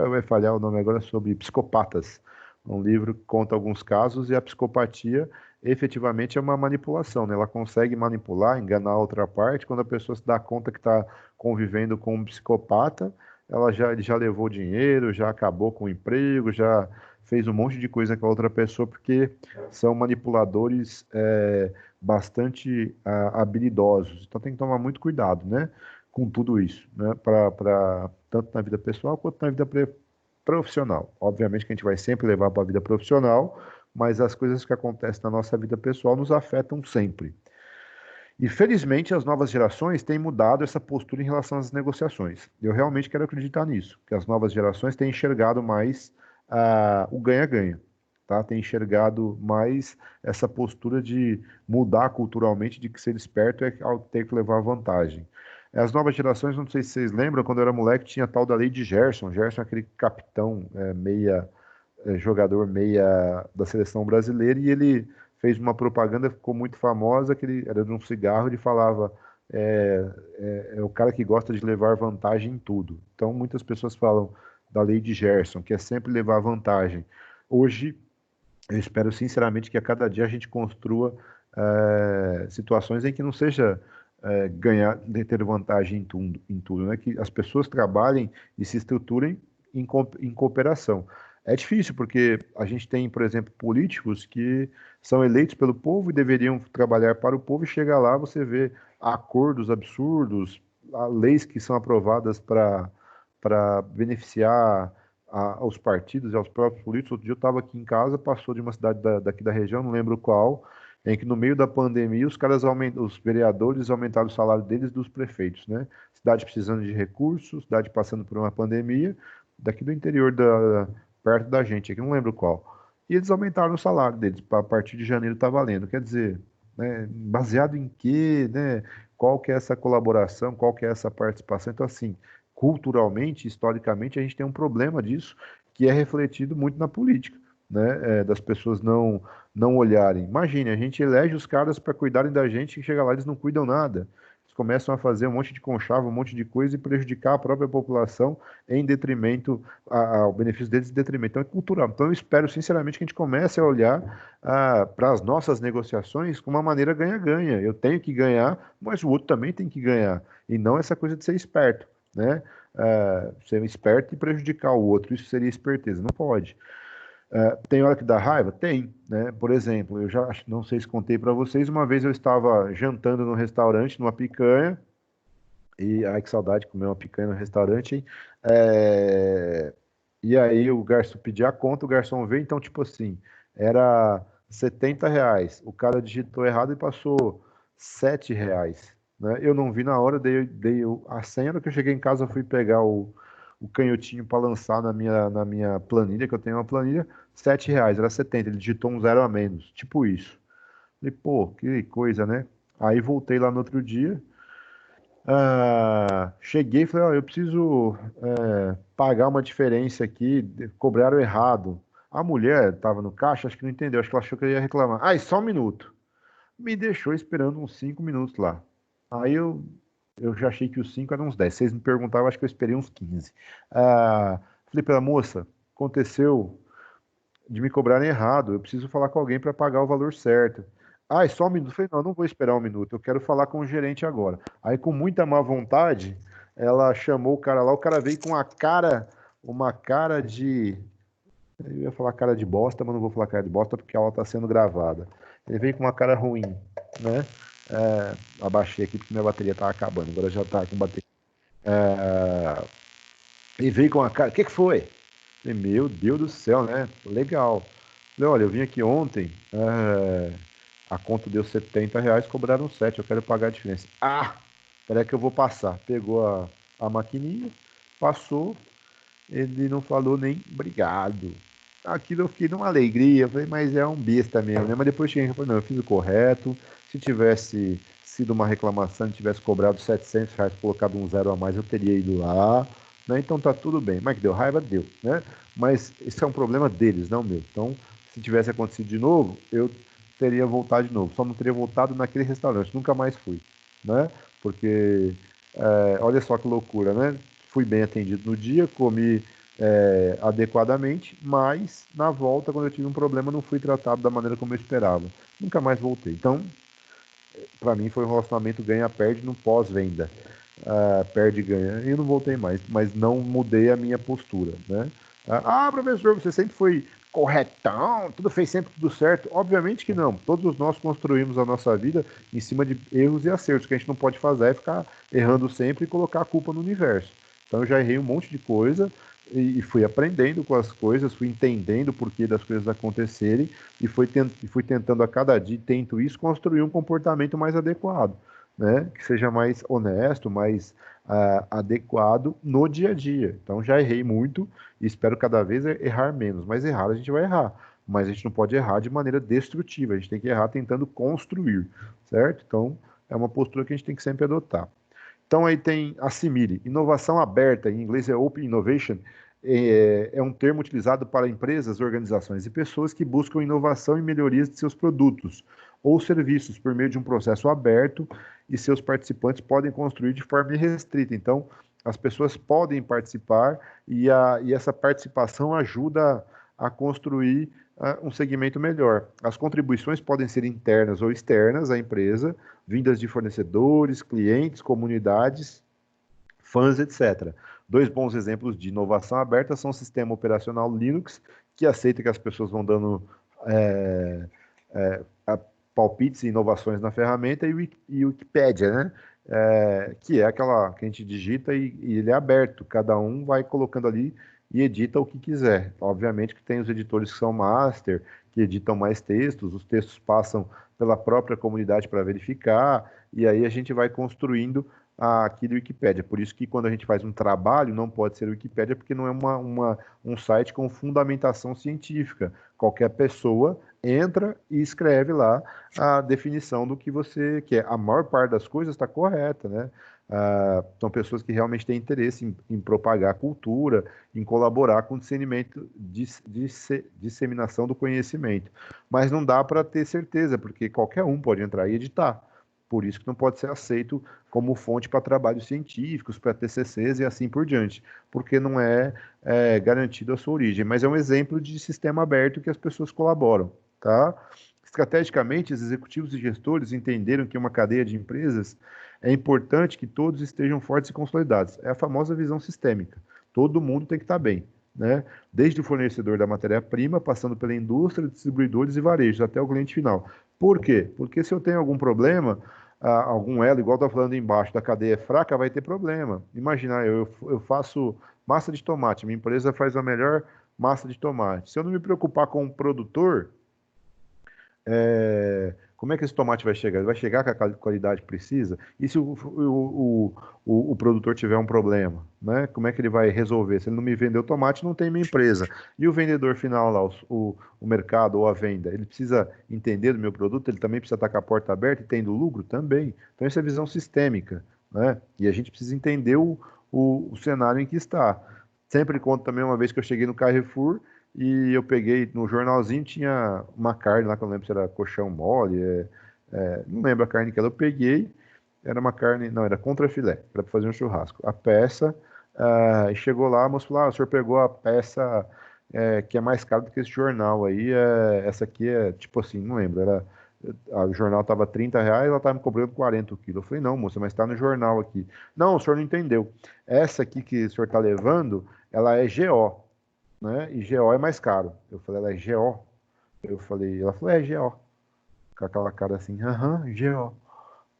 Vai falhar o nome agora, sobre psicopatas. Um livro que conta alguns casos e a psicopatia efetivamente é uma manipulação, né? Ela consegue manipular, enganar a outra parte. Quando a pessoa se dá conta que está convivendo com um psicopata, ele já levou dinheiro, já acabou com o emprego, já fez um monte de coisa com a outra pessoa, porque são manipuladores bastante habilidosos. Então tem que tomar muito cuidado, né, com tudo isso, né, tanto na vida pessoal quanto na vida profissional. Obviamente que a gente vai sempre levar para a vida profissional, mas as coisas que acontecem na nossa vida pessoal nos afetam sempre. E felizmente as novas gerações têm mudado essa postura em relação às negociações. Eu realmente quero acreditar nisso, que as novas gerações têm enxergado mais o ganha-ganha, tá? Têm enxergado mais essa postura de mudar culturalmente, de que ser esperto é ter que levar vantagem. As novas gerações, não sei se vocês lembram, quando eu era moleque tinha a tal da lei de Gerson. Gerson é aquele capitão meia jogador meia da seleção brasileira, e ele fez uma propaganda, ficou muito famosa, que ele era de um cigarro, ele falava, é o cara que gosta de levar vantagem em tudo. Então, muitas pessoas falam da lei de Gerson, que é sempre levar vantagem. Hoje, eu espero sinceramente que a cada dia a gente construa situações em que não seja ganhar, ter vantagem em tudo, né? Que as pessoas trabalhem e se estruturem em cooperação. É difícil, porque a gente tem, por exemplo, políticos que são eleitos pelo povo e deveriam trabalhar para o povo, e chega lá, você vê acordos absurdos, leis que são aprovadas para beneficiar aos partidos e aos próprios políticos. Outro dia eu estava aqui em casa, passou de uma cidade daqui da região, não lembro qual, em que no meio da pandemia os vereadores aumentaram o salário deles, dos prefeitos, né? Cidade precisando de recursos, cidade passando por uma pandemia, daqui do interior perto da gente, aqui não lembro qual. E eles aumentaram o salário deles, a partir de janeiro está valendo. Quer dizer, né, baseado em quê, né? Qual que é essa colaboração, qual que é essa participação? Então, assim, culturalmente, historicamente, a gente tem um problema disso, que é refletido muito na política, né? Das pessoas não olharem. Imagine, a gente elege os caras para cuidarem da gente, e chega lá, eles não cuidam nada. Eles começam a fazer um monte de conchavo, um monte de coisa, e prejudicar a própria população em detrimento ao benefício deles, em detrimento. Então é cultural. Então eu espero sinceramente que a gente comece a olhar para as nossas negociações com uma maneira ganha-ganha. Eu tenho que ganhar, mas o outro também tem que ganhar. E não essa coisa de ser esperto, né? Ser esperto e prejudicar o outro, isso seria esperteza. Não pode. Tem hora que dá raiva? Tem, né? Por exemplo, eu já não sei se contei para vocês, uma vez eu estava jantando no restaurante, numa picanha, e ai que saudade de comer uma picanha no restaurante, hein? E aí o garçom pedia a conta, o garçom veio, então tipo assim, era R$ 70, o cara digitou errado e passou R$ 7, né? Eu não vi na hora, a senha. Na hora que eu cheguei em casa, eu fui pegar o canhotinho para lançar na minha planilha, que eu tenho uma planilha, R$ 7, era 70, ele digitou um zero a menos, tipo isso. Falei, pô, que coisa, né? Aí voltei lá no outro dia, cheguei e falei, ó, eu preciso pagar uma diferença aqui, cobraram errado. A mulher estava no caixa, acho que não entendeu, acho que ela achou que eu ia reclamar. Ah, e só um minuto. Me deixou esperando uns 5 minutos lá. Aí eu já achei que os 5 eram uns 10. Vocês me perguntavam, acho que eu esperei uns 15. Falei para a moça, aconteceu de me cobrarem errado, eu preciso falar com alguém para pagar o valor certo. Ah, é só um minuto. Eu falei, não, não vou esperar um minuto, eu quero falar com o gerente agora. Aí, com muita má vontade, ela chamou o cara lá, o cara veio com uma cara de. Eu ia falar cara de bosta, mas não vou falar cara de bosta porque ela está sendo gravada. Ele veio com uma cara ruim, né? Abaixei aqui porque minha bateria tá acabando, agora já tá com bateria. Ele veio com a cara. O que que foi? Falei, meu Deus do céu, né? Legal. Falei, olha, eu vim aqui ontem, a conta deu R$ 70, cobraram 7, eu quero pagar a diferença. Ah, peraí que eu vou passar. Pegou a maquininha, passou, ele não falou nem obrigado. Aquilo eu fiquei numa alegria, falei, mas é um besta mesmo, né? Mas depois cheguei e falei, não, eu fiz o correto. Se tivesse sido uma reclamação, e tivesse cobrado R$ 700, colocado um zero a mais, eu teria ido lá, né? Então tá tudo bem. Mas que deu raiva, deu, né? Mas esse é um problema deles, não meu. Então, se tivesse acontecido de novo, eu teria voltado de novo. Só não teria voltado naquele restaurante, nunca mais fui, né? Porque, olha só que loucura, né? Fui bem atendido no dia, comi adequadamente, mas na volta, quando eu tive um problema, não fui tratado da maneira como eu esperava. Nunca mais voltei. Então, para mim, foi um relacionamento ganha-perde no pós-venda. Perde e ganha. E eu não voltei mais, mas não mudei a minha postura, né? Professor, você sempre foi corretão, tudo fez sempre tudo certo. Obviamente que não. Todos nós construímos a nossa vida em cima de erros e acertos. O que a gente não pode fazer é ficar errando sempre e colocar a culpa no universo. Então eu já errei um monte de coisa e fui aprendendo com as coisas, fui entendendo o porquê das coisas acontecerem e fui tentando a cada dia, tento isso, construir um comportamento mais adequado, né? Que seja mais honesto, mais adequado no dia a dia. Então já errei muito e espero cada vez errar menos, mas errar a gente vai errar. Mas a gente não pode errar de maneira destrutiva, a gente tem que errar tentando construir, certo? Então é uma postura que a gente tem que sempre adotar. Então aí tem assimile, inovação aberta, em inglês é Open Innovation, é um termo utilizado para empresas, organizações e pessoas que buscam inovação e melhorias de seus produtos ou serviços por meio de um processo aberto e seus participantes podem construir de forma irrestrita. Então, as pessoas podem participar e essa participação ajuda a construir um segmento melhor. As contribuições podem ser internas ou externas à empresa, vindas de fornecedores, clientes, comunidades, fãs, etc. Dois bons exemplos de inovação aberta são o sistema operacional Linux, que aceita que as pessoas vão dando é, é, palpites e inovações na ferramenta, e o Wikipédia, né? Que é aquela que a gente digita e ele é aberto, cada um vai colocando ali e edita o que quiser. Obviamente que tem os editores que são master, que editam mais textos, os textos passam pela própria comunidade para verificar, e aí a gente vai construindo aqui do Wikipédia. Por isso que quando a gente faz um trabalho, não pode ser o Wikipédia, porque não é um site com fundamentação científica. Qualquer pessoa entra e escreve lá a definição do que você quer. A maior parte das coisas está correta, né? São pessoas que realmente têm interesse em propagar a cultura, em colaborar com o discernimento, disseminação do conhecimento. Mas não dá para ter certeza, porque qualquer um pode entrar e editar. Por isso que não pode ser aceito como fonte para trabalhos científicos, para TCCs e assim por diante, porque não é garantido a sua origem. Mas é um exemplo de sistema aberto que as pessoas colaboram, tá? Estrategicamente, os executivos e gestores entenderam que uma cadeia de empresas é importante que todos estejam fortes e consolidados. É a famosa visão sistêmica. Todo mundo tem que estar bem, né? Desde o fornecedor da matéria-prima, passando pela indústria, distribuidores e varejos, até o cliente final. Por quê? Porque se eu tenho algum problema, algum elo, igual está falando embaixo, da cadeia fraca, vai ter problema. Imagina, eu faço massa de tomate, minha empresa faz a melhor massa de tomate. Se eu não me preocupar com o produtor, Como é que esse tomate vai chegar? Ele vai chegar com a qualidade que precisa? E se o produtor tiver um problema, né? Como é que ele vai resolver? Se ele não me vender o tomate, não tem minha empresa. E o vendedor final lá, o mercado ou a venda, ele precisa entender do meu produto, ele também precisa estar com a porta aberta e tendo lucro também. Então, essa é a visão sistêmica, né? E a gente precisa entender o cenário em que está. Sempre conto também uma vez que eu cheguei no Carrefour e eu peguei no jornalzinho, tinha uma carne lá, que eu não lembro se era colchão mole, não lembro a carne que era. Eu peguei, era uma carne, não, era contrafilé, para fazer um churrasco. A peça, e chegou lá, a moça falou: o senhor pegou a peça que é mais cara do que esse jornal aí, essa aqui é tipo assim, não lembro, o jornal estava R$ 30, ela estava me cobrando 40 o quilo. Eu falei: não, moça, mas está no jornal aqui. Não, o senhor não entendeu. Essa aqui que o senhor está levando, ela é GO, né? E GO é mais caro. Eu falei: ela é GO? Eu falei, ela falou: é GO. Com aquela cara assim: aham, GO.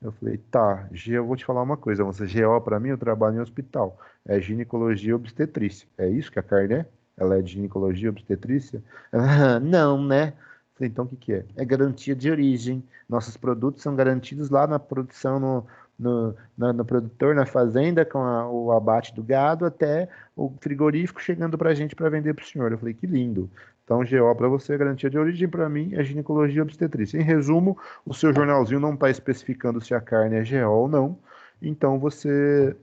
Eu falei: tá, eu vou te falar uma coisa, você, GO para mim, eu trabalho em hospital. É ginecologia e obstetrícia. É isso que a carne é? Ela é de ginecologia e obstetrícia? Ela: não, né? Eu falei: então o que que é? É garantia de origem. Nossos produtos são garantidos lá na produção, no produtor, na fazenda, com o abate do gado, até o frigorífico chegando para a gente para vender para o senhor. Eu falei: que lindo. Então, GO para você é garantia de origem, para mim é ginecologia e obstetrícia. Em resumo, o seu jornalzinho não está especificando se a carne é GO ou não, então você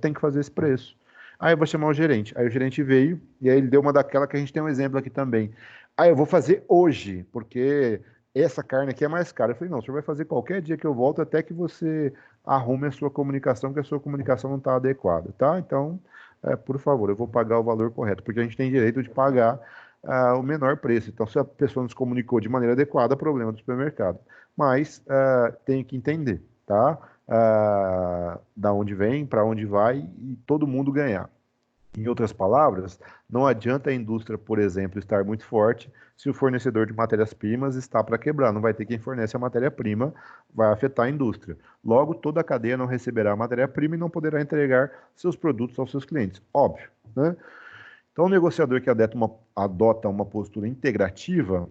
tem que fazer esse preço. Aí eu vou chamar o gerente. Aí o gerente veio e aí ele deu uma daquela que a gente tem um exemplo aqui também. Aí eu vou fazer hoje, porque essa carne aqui é mais cara. Eu falei: não, o senhor vai fazer qualquer dia que eu volto até que você arrume a sua comunicação, que a sua comunicação não está adequada, tá? Então, por favor, eu vou pagar o valor correto, porque a gente tem direito de pagar o menor preço. Então, se a pessoa não se comunicou de maneira adequada, problema do supermercado. Mas tem que entender, tá? Da onde vem, para onde vai e todo mundo ganhar. Em outras palavras, não adianta a indústria, por exemplo, estar muito forte se o fornecedor de matérias-primas está para quebrar. Não vai ter quem fornece a matéria-prima, vai afetar a indústria. Logo, toda a cadeia não receberá a matéria-prima e não poderá entregar seus produtos aos seus clientes. Óbvio, né? Então, o negociador que adota uma postura integrativa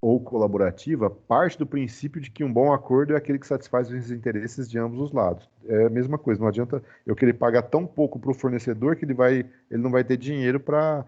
ou colaborativa parte do princípio de que um bom acordo é aquele que satisfaz os interesses de ambos os lados. É a mesma coisa, não adianta eu querer pagar tão pouco para o fornecedor que ele não vai ter dinheiro para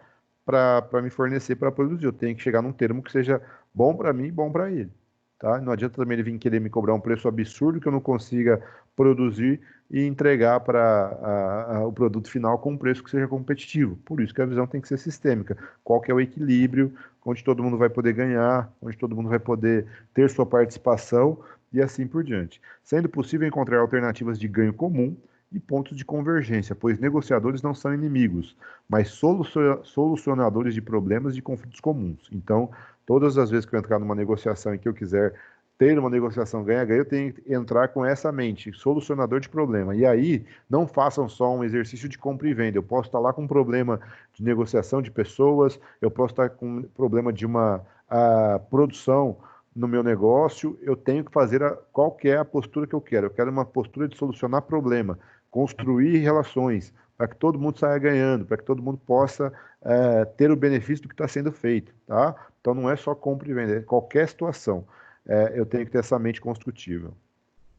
me fornecer para produzir. Eu tenho que chegar num termo que seja bom para mim e bom para ele. Tá? Não adianta também ele vir querer me cobrar um preço absurdo que eu não consiga produzir e entregar para o produto final com um preço que seja competitivo. Por isso que a visão tem que ser sistêmica. Qual que é o equilíbrio, onde todo mundo vai poder ganhar, onde todo mundo vai poder ter sua participação e assim por diante. Sendo possível encontrar alternativas de ganho comum e pontos de convergência, pois negociadores não são inimigos, mas solucionadores de problemas e de conflitos comuns. Então, todas as vezes que eu entrar numa negociação em que eu quiser ter uma negociação ganha-ganha, eu tenho que entrar com essa mente, solucionador de problema. E aí, não façam só um exercício de compra e venda. Eu posso estar lá com um problema de negociação de pessoas, eu posso estar com um problema de uma produção no meu negócio, eu tenho que fazer qual que é a postura que eu quero. Eu quero uma postura de solucionar problema, construir relações, para que todo mundo saia ganhando, para que todo mundo possa ter o benefício do que está sendo feito, tá? Então não é só compra e venda, é qualquer situação. Eu tenho que ter essa mente construtiva.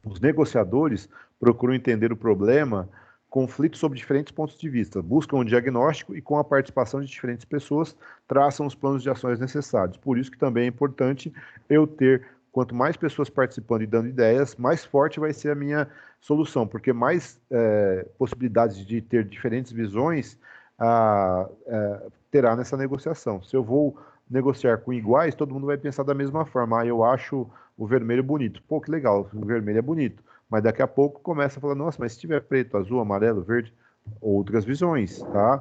Os negociadores procuram entender o problema, conflitos sobre diferentes pontos de vista, buscam um diagnóstico e, com a participação de diferentes pessoas, traçam os planos de ações necessários. Por isso que também é importante eu ter, quanto mais pessoas participando e dando ideias, mais forte vai ser a minha solução, porque mais possibilidades de ter diferentes visões terá nessa negociação. Se eu vou negociar com iguais, todo mundo vai pensar da mesma forma. Eu acho o vermelho bonito. Pô, que legal, o vermelho é bonito. Mas daqui a pouco começa a falar: nossa, mas se tiver preto, azul, amarelo, verde, outras visões, tá?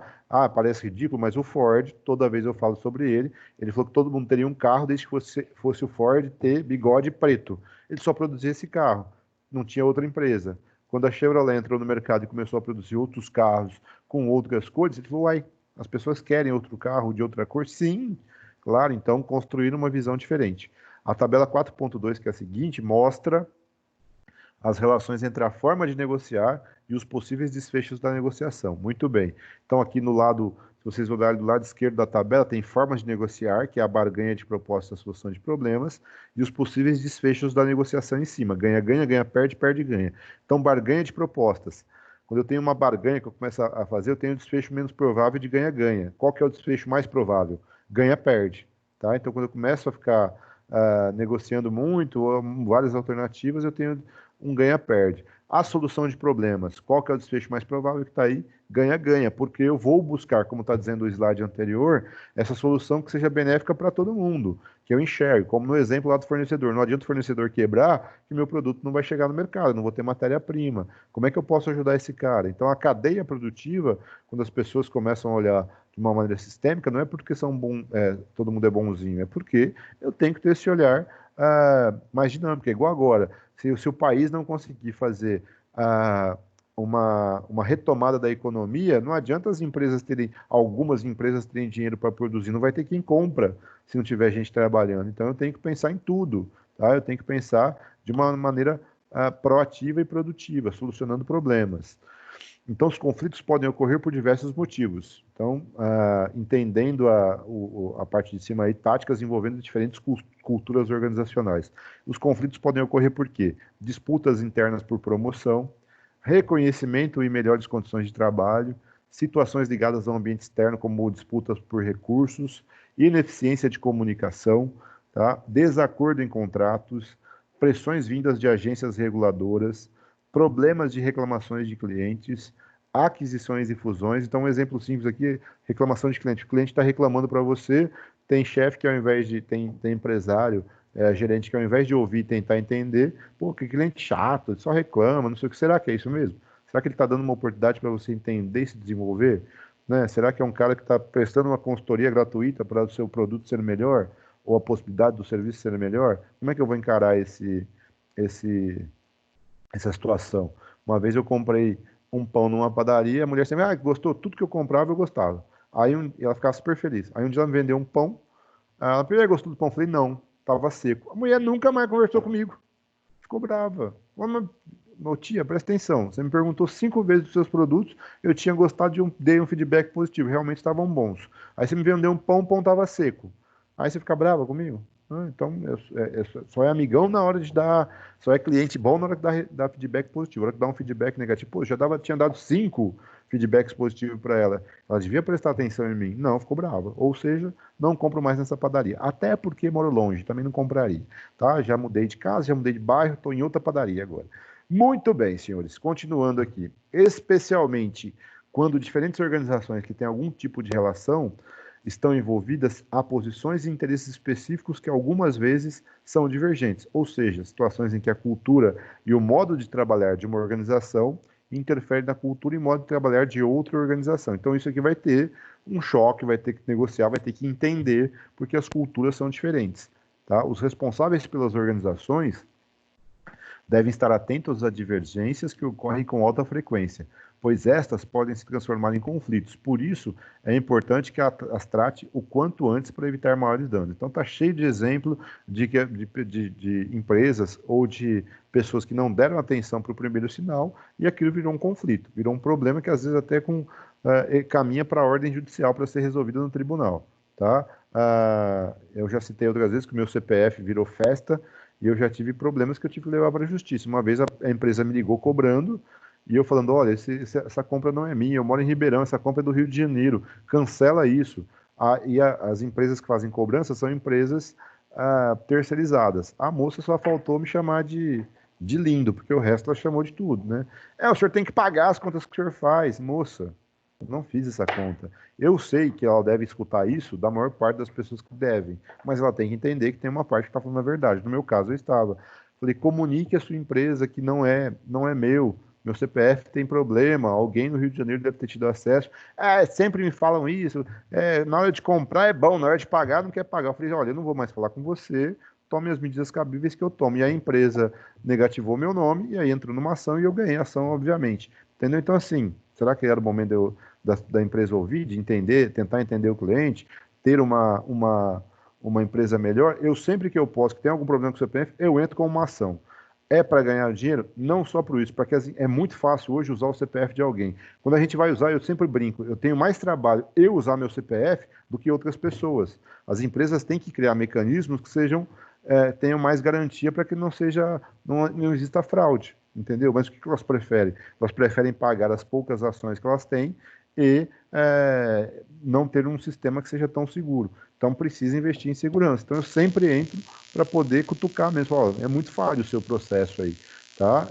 Parece ridículo, mas o Ford, toda vez eu falo sobre ele falou que todo mundo teria um carro desde que fosse o Ford ter bigode preto. Ele só produzia esse carro, não tinha outra empresa. Quando a Chevrolet entrou no mercado e começou a produzir outros carros com outras cores, ele falou: uai, as pessoas querem outro carro de outra cor? Sim, claro, então construir uma visão diferente. A tabela 4.2, que é a seguinte, mostra as relações entre a forma de negociar e os possíveis desfechos da negociação. Muito bem. Então, aqui no lado Se vocês olharem do lado esquerdo da tabela, tem formas de negociar, que é a barganha de proposta, a solução de problemas, e os possíveis desfechos da negociação em cima. Ganha, ganha, ganha, perde, perde, ganha. Então, barganha de propostas. Quando eu tenho uma barganha que eu começo a fazer, eu tenho um desfecho menos provável de ganha-ganha. Qual que é o desfecho mais provável? Ganha-perde. Tá? Então, quando eu começo a ficar negociando muito, ou várias alternativas, eu tenho um ganha-perde. A solução de problemas, qual que é o desfecho mais provável que está aí? Ganha-ganha, porque eu vou buscar, como está dizendo o slide anterior, essa solução que seja benéfica para todo mundo, que eu enxergo, como no exemplo lá do fornecedor. Não adianta o fornecedor quebrar, que meu produto não vai chegar no mercado, não vou ter matéria-prima. Como é que eu posso ajudar esse cara? Então, a cadeia produtiva, quando as pessoas começam a olhar de uma maneira sistêmica, não é porque todo mundo é bonzinho, é porque eu tenho que ter esse olhar mais dinâmico, é igual agora. Se o país não conseguir fazer uma retomada da economia, não adianta algumas empresas terem dinheiro para produzir, não vai ter quem compra se não tiver gente trabalhando. Então eu tenho que pensar em tudo, tá? Eu tenho que pensar de uma maneira proativa e produtiva, solucionando problemas. Então, os conflitos podem ocorrer por diversos motivos. Então, entendendo a parte de cima aí, táticas envolvendo diferentes culturas organizacionais. Os conflitos podem ocorrer por quê? Disputas internas por promoção, reconhecimento e melhores condições de trabalho, situações ligadas ao ambiente externo, como disputas por recursos, ineficiência de comunicação, tá? Desacordo em contratos, pressões vindas de agências reguladoras, problemas de reclamações de clientes, aquisições e fusões. Então, um exemplo simples aqui, reclamação de cliente. O cliente está reclamando para você, tem chefe que ao invés de, tem empresário, gerente que ao invés de ouvir e tentar entender, pô, que cliente chato, só reclama, não sei o que, será que é isso mesmo? Será que ele está dando uma oportunidade para você entender e se desenvolver? Né? Será que é um cara que está prestando uma consultoria gratuita para o seu produto ser melhor? Ou a possibilidade do serviço ser melhor? Como é que eu vou encarar esse, essa situação? Uma vez eu comprei um pão numa padaria, a mulher sempre, gostou, tudo que eu comprava eu gostava. Aí ela ficava super feliz. Aí um dia ela me vendeu um pão, ela primeiro gostou do pão, eu falei, não, tava seco. A mulher nunca mais conversou comigo, ficou brava. Ô, tia, presta atenção, você me perguntou 5 vezes dos seus produtos, eu tinha gostado dei um feedback positivo, realmente estavam bons. Aí você me vendeu um pão, o pão tava seco. Aí você fica brava comigo? Então, só é amigão na hora de dar, só é cliente bom na hora de dar feedback positivo. Na hora de dar um feedback negativo, pô, tinha dado 5 feedbacks positivos para ela. Ela devia prestar atenção em mim. Não, ficou brava. Ou seja, não compro mais nessa padaria. Até porque moro longe, também não compraria. Tá? Já mudei de casa, já mudei de bairro, estou em outra padaria agora. Muito bem, senhores. Continuando aqui. Especialmente quando diferentes organizações que têm algum tipo de relação estão envolvidas a posições e interesses específicos que algumas vezes são divergentes, ou seja, situações em que a cultura e o modo de trabalhar de uma organização interferem na cultura e modo de trabalhar de outra organização. Então isso aqui vai ter um choque, vai ter que negociar, vai ter que entender, porque as culturas são diferentes. Tá? Os responsáveis pelas organizações devem estar atentos a divergências que ocorrem com alta frequência, pois estas podem se transformar em conflitos. Por isso, é importante que as trate o quanto antes para evitar maiores danos. Então, está cheio de exemplo de empresas ou de pessoas que não deram atenção para o primeiro sinal e aquilo virou um conflito, virou um problema que às vezes até caminha para a ordem judicial para ser resolvida no tribunal. Tá? Eu já citei outras vezes que o meu CPF virou festa, e eu já tive problemas que eu tive que levar para a justiça. Uma vez a empresa me ligou cobrando, e eu falando, olha, essa compra não é minha, eu moro em Ribeirão, essa compra é do Rio de Janeiro, cancela isso. As empresas que fazem cobrança são empresas terceirizadas. A moça só faltou me chamar de lindo, porque o resto ela chamou de tudo, né? O senhor tem que pagar as contas que o senhor faz, moça. Eu não fiz essa conta. Eu sei que ela deve escutar isso da maior parte das pessoas que devem, mas ela tem que entender que tem uma parte que está falando a verdade. No meu caso, eu estava. Falei, comunique a sua empresa que não é meu CPF tem problema, alguém no Rio de Janeiro deve ter tido acesso. Sempre me falam isso. Na hora de comprar é bom, na hora de pagar não quer pagar. Eu falei, olha, eu não vou mais falar com você, tome as medidas cabíveis que eu tomo. E a empresa negativou meu nome, e aí entrou numa ação e eu ganhei a ação, obviamente. Entendeu? Então, assim, será que era o momento da empresa ouvir, de entender, tentar entender o cliente, ter uma empresa melhor? Eu sempre que eu posso, que tem algum problema com o CPF, eu entro com uma ação. É para ganhar dinheiro? Não só por isso, porque é muito fácil hoje usar o CPF de alguém. Quando a gente vai usar, eu sempre brinco, eu tenho mais trabalho eu usar meu CPF do que outras pessoas. As empresas têm que criar mecanismos que tenham mais garantia para que não exista fraude, entendeu? Mas o que elas preferem? Elas preferem pagar as poucas ações que elas têm e não ter um sistema que seja tão seguro. Então precisa investir em segurança. Então eu sempre entro para poder cutucar mesmo. Ó, é muito falho o seu processo aí, tá?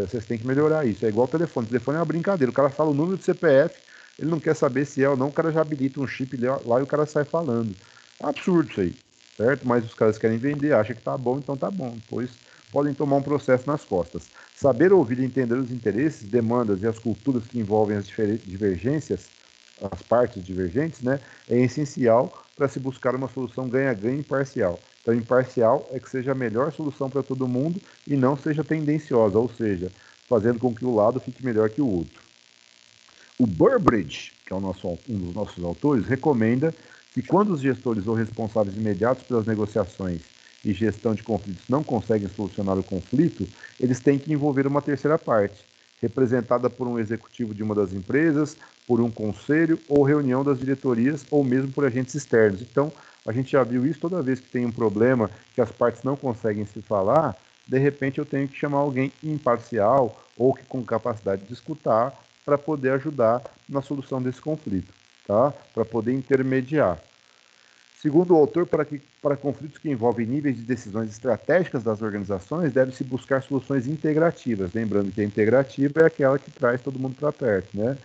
Vocês têm que melhorar isso. É igual o telefone. O telefone é uma brincadeira. O cara fala o número do CPF, ele não quer saber se é ou não, o cara já habilita um chip lá e o cara sai falando. Absurdo isso aí, certo? Mas os caras querem vender, acham que tá bom, então tá bom. Pois podem tomar um processo nas costas. Saber ouvir e entender os interesses, demandas e as culturas que envolvem as divergências, as partes divergentes, né, é essencial para se buscar uma solução ganha-ganha imparcial. Então, imparcial é que seja a melhor solução para todo mundo e não seja tendenciosa, ou seja, fazendo com que o lado fique melhor que o outro. O Burbridge, que é um dos nossos autores, recomenda que quando os gestores ou responsáveis imediatos pelas negociações e gestão de conflitos não conseguem solucionar o conflito, eles têm que envolver uma terceira parte, representada por um executivo de uma das empresas, por um conselho ou reunião das diretorias ou mesmo por agentes externos. Então, a gente já viu isso toda vez que tem um problema que as partes não conseguem se falar, de repente eu tenho que chamar alguém imparcial ou que com capacidade de escutar para poder ajudar na solução desse conflito, tá? Para poder intermediar. Segundo o autor, para conflitos que envolvem níveis de decisões estratégicas das organizações, deve-se buscar soluções integrativas. Lembrando que a integrativa é aquela que traz todo mundo para perto, né?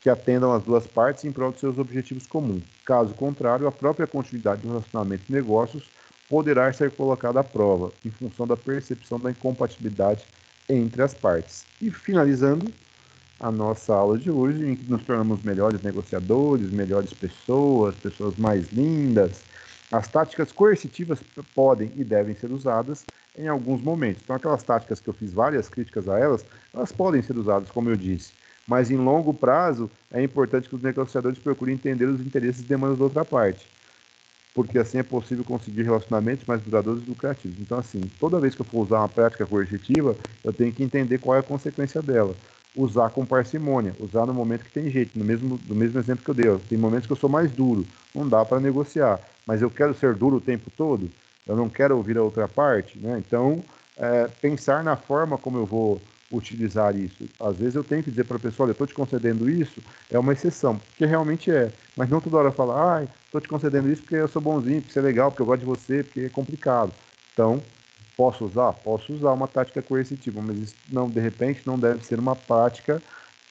Que atendam as duas partes em prol de seus objetivos comuns. Caso contrário, a própria continuidade do relacionamento de negócios poderá ser colocada à prova, em função da percepção da incompatibilidade entre as partes. E finalizando a nossa aula de hoje, em que nos tornamos melhores negociadores, melhores pessoas, pessoas mais lindas. As táticas coercitivas podem e devem ser usadas em alguns momentos. Então, aquelas táticas que eu fiz várias críticas a elas, elas podem ser usadas, como eu disse. Mas em longo prazo, é importante que os negociadores procurem entender os interesses e demandas da outra parte, porque assim é possível conseguir relacionamentos mais duradouros e lucrativos. Então, assim, toda vez que eu for usar uma prática coercitiva, eu tenho que entender qual é a consequência dela. Usar com parcimônia, usar no momento que tem jeito, no mesmo exemplo que eu dei. Tem momentos que eu sou mais duro, não dá para negociar, mas eu quero ser duro o tempo todo, eu não quero ouvir a outra parte, né? Então, pensar na forma como eu vou utilizar isso. Às vezes eu tenho que dizer para a pessoa, olha, eu estou te concedendo isso, é uma exceção, porque realmente é, mas não toda hora falar, estou te concedendo isso porque eu sou bonzinho, porque você é legal, porque eu gosto de você, porque é complicado. Então, posso usar? Posso usar uma tática coercitiva, mas isso não, de repente, não deve ser uma prática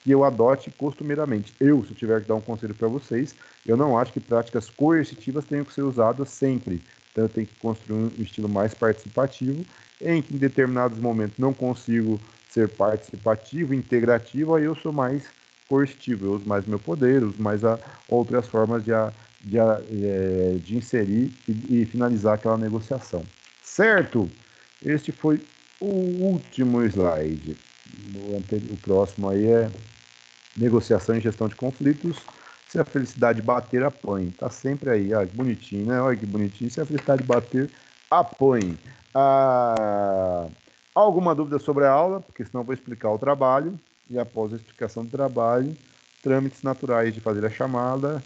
que eu adote costumeiramente. Se eu tiver que dar um conselho para vocês, eu não acho que práticas coercitivas tenham que ser usadas sempre. Então, eu tenho que construir um estilo mais participativo, em que em determinados momentos não consigo ser participativo, integrativo, aí eu sou mais coercitivo, eu uso mais meu poder, uso mais outras formas de inserir e finalizar aquela negociação. Certo? Este foi o último slide. O próximo aí é negociação e gestão de conflitos. Se a felicidade bater, apanhe. Tá sempre aí. Ah, que bonitinho, né? Olha que bonitinho. Se a felicidade bater, apanhe. Alguma dúvida sobre a aula? Porque senão eu vou explicar o trabalho. E após a explicação do trabalho, trâmites naturais de fazer a chamada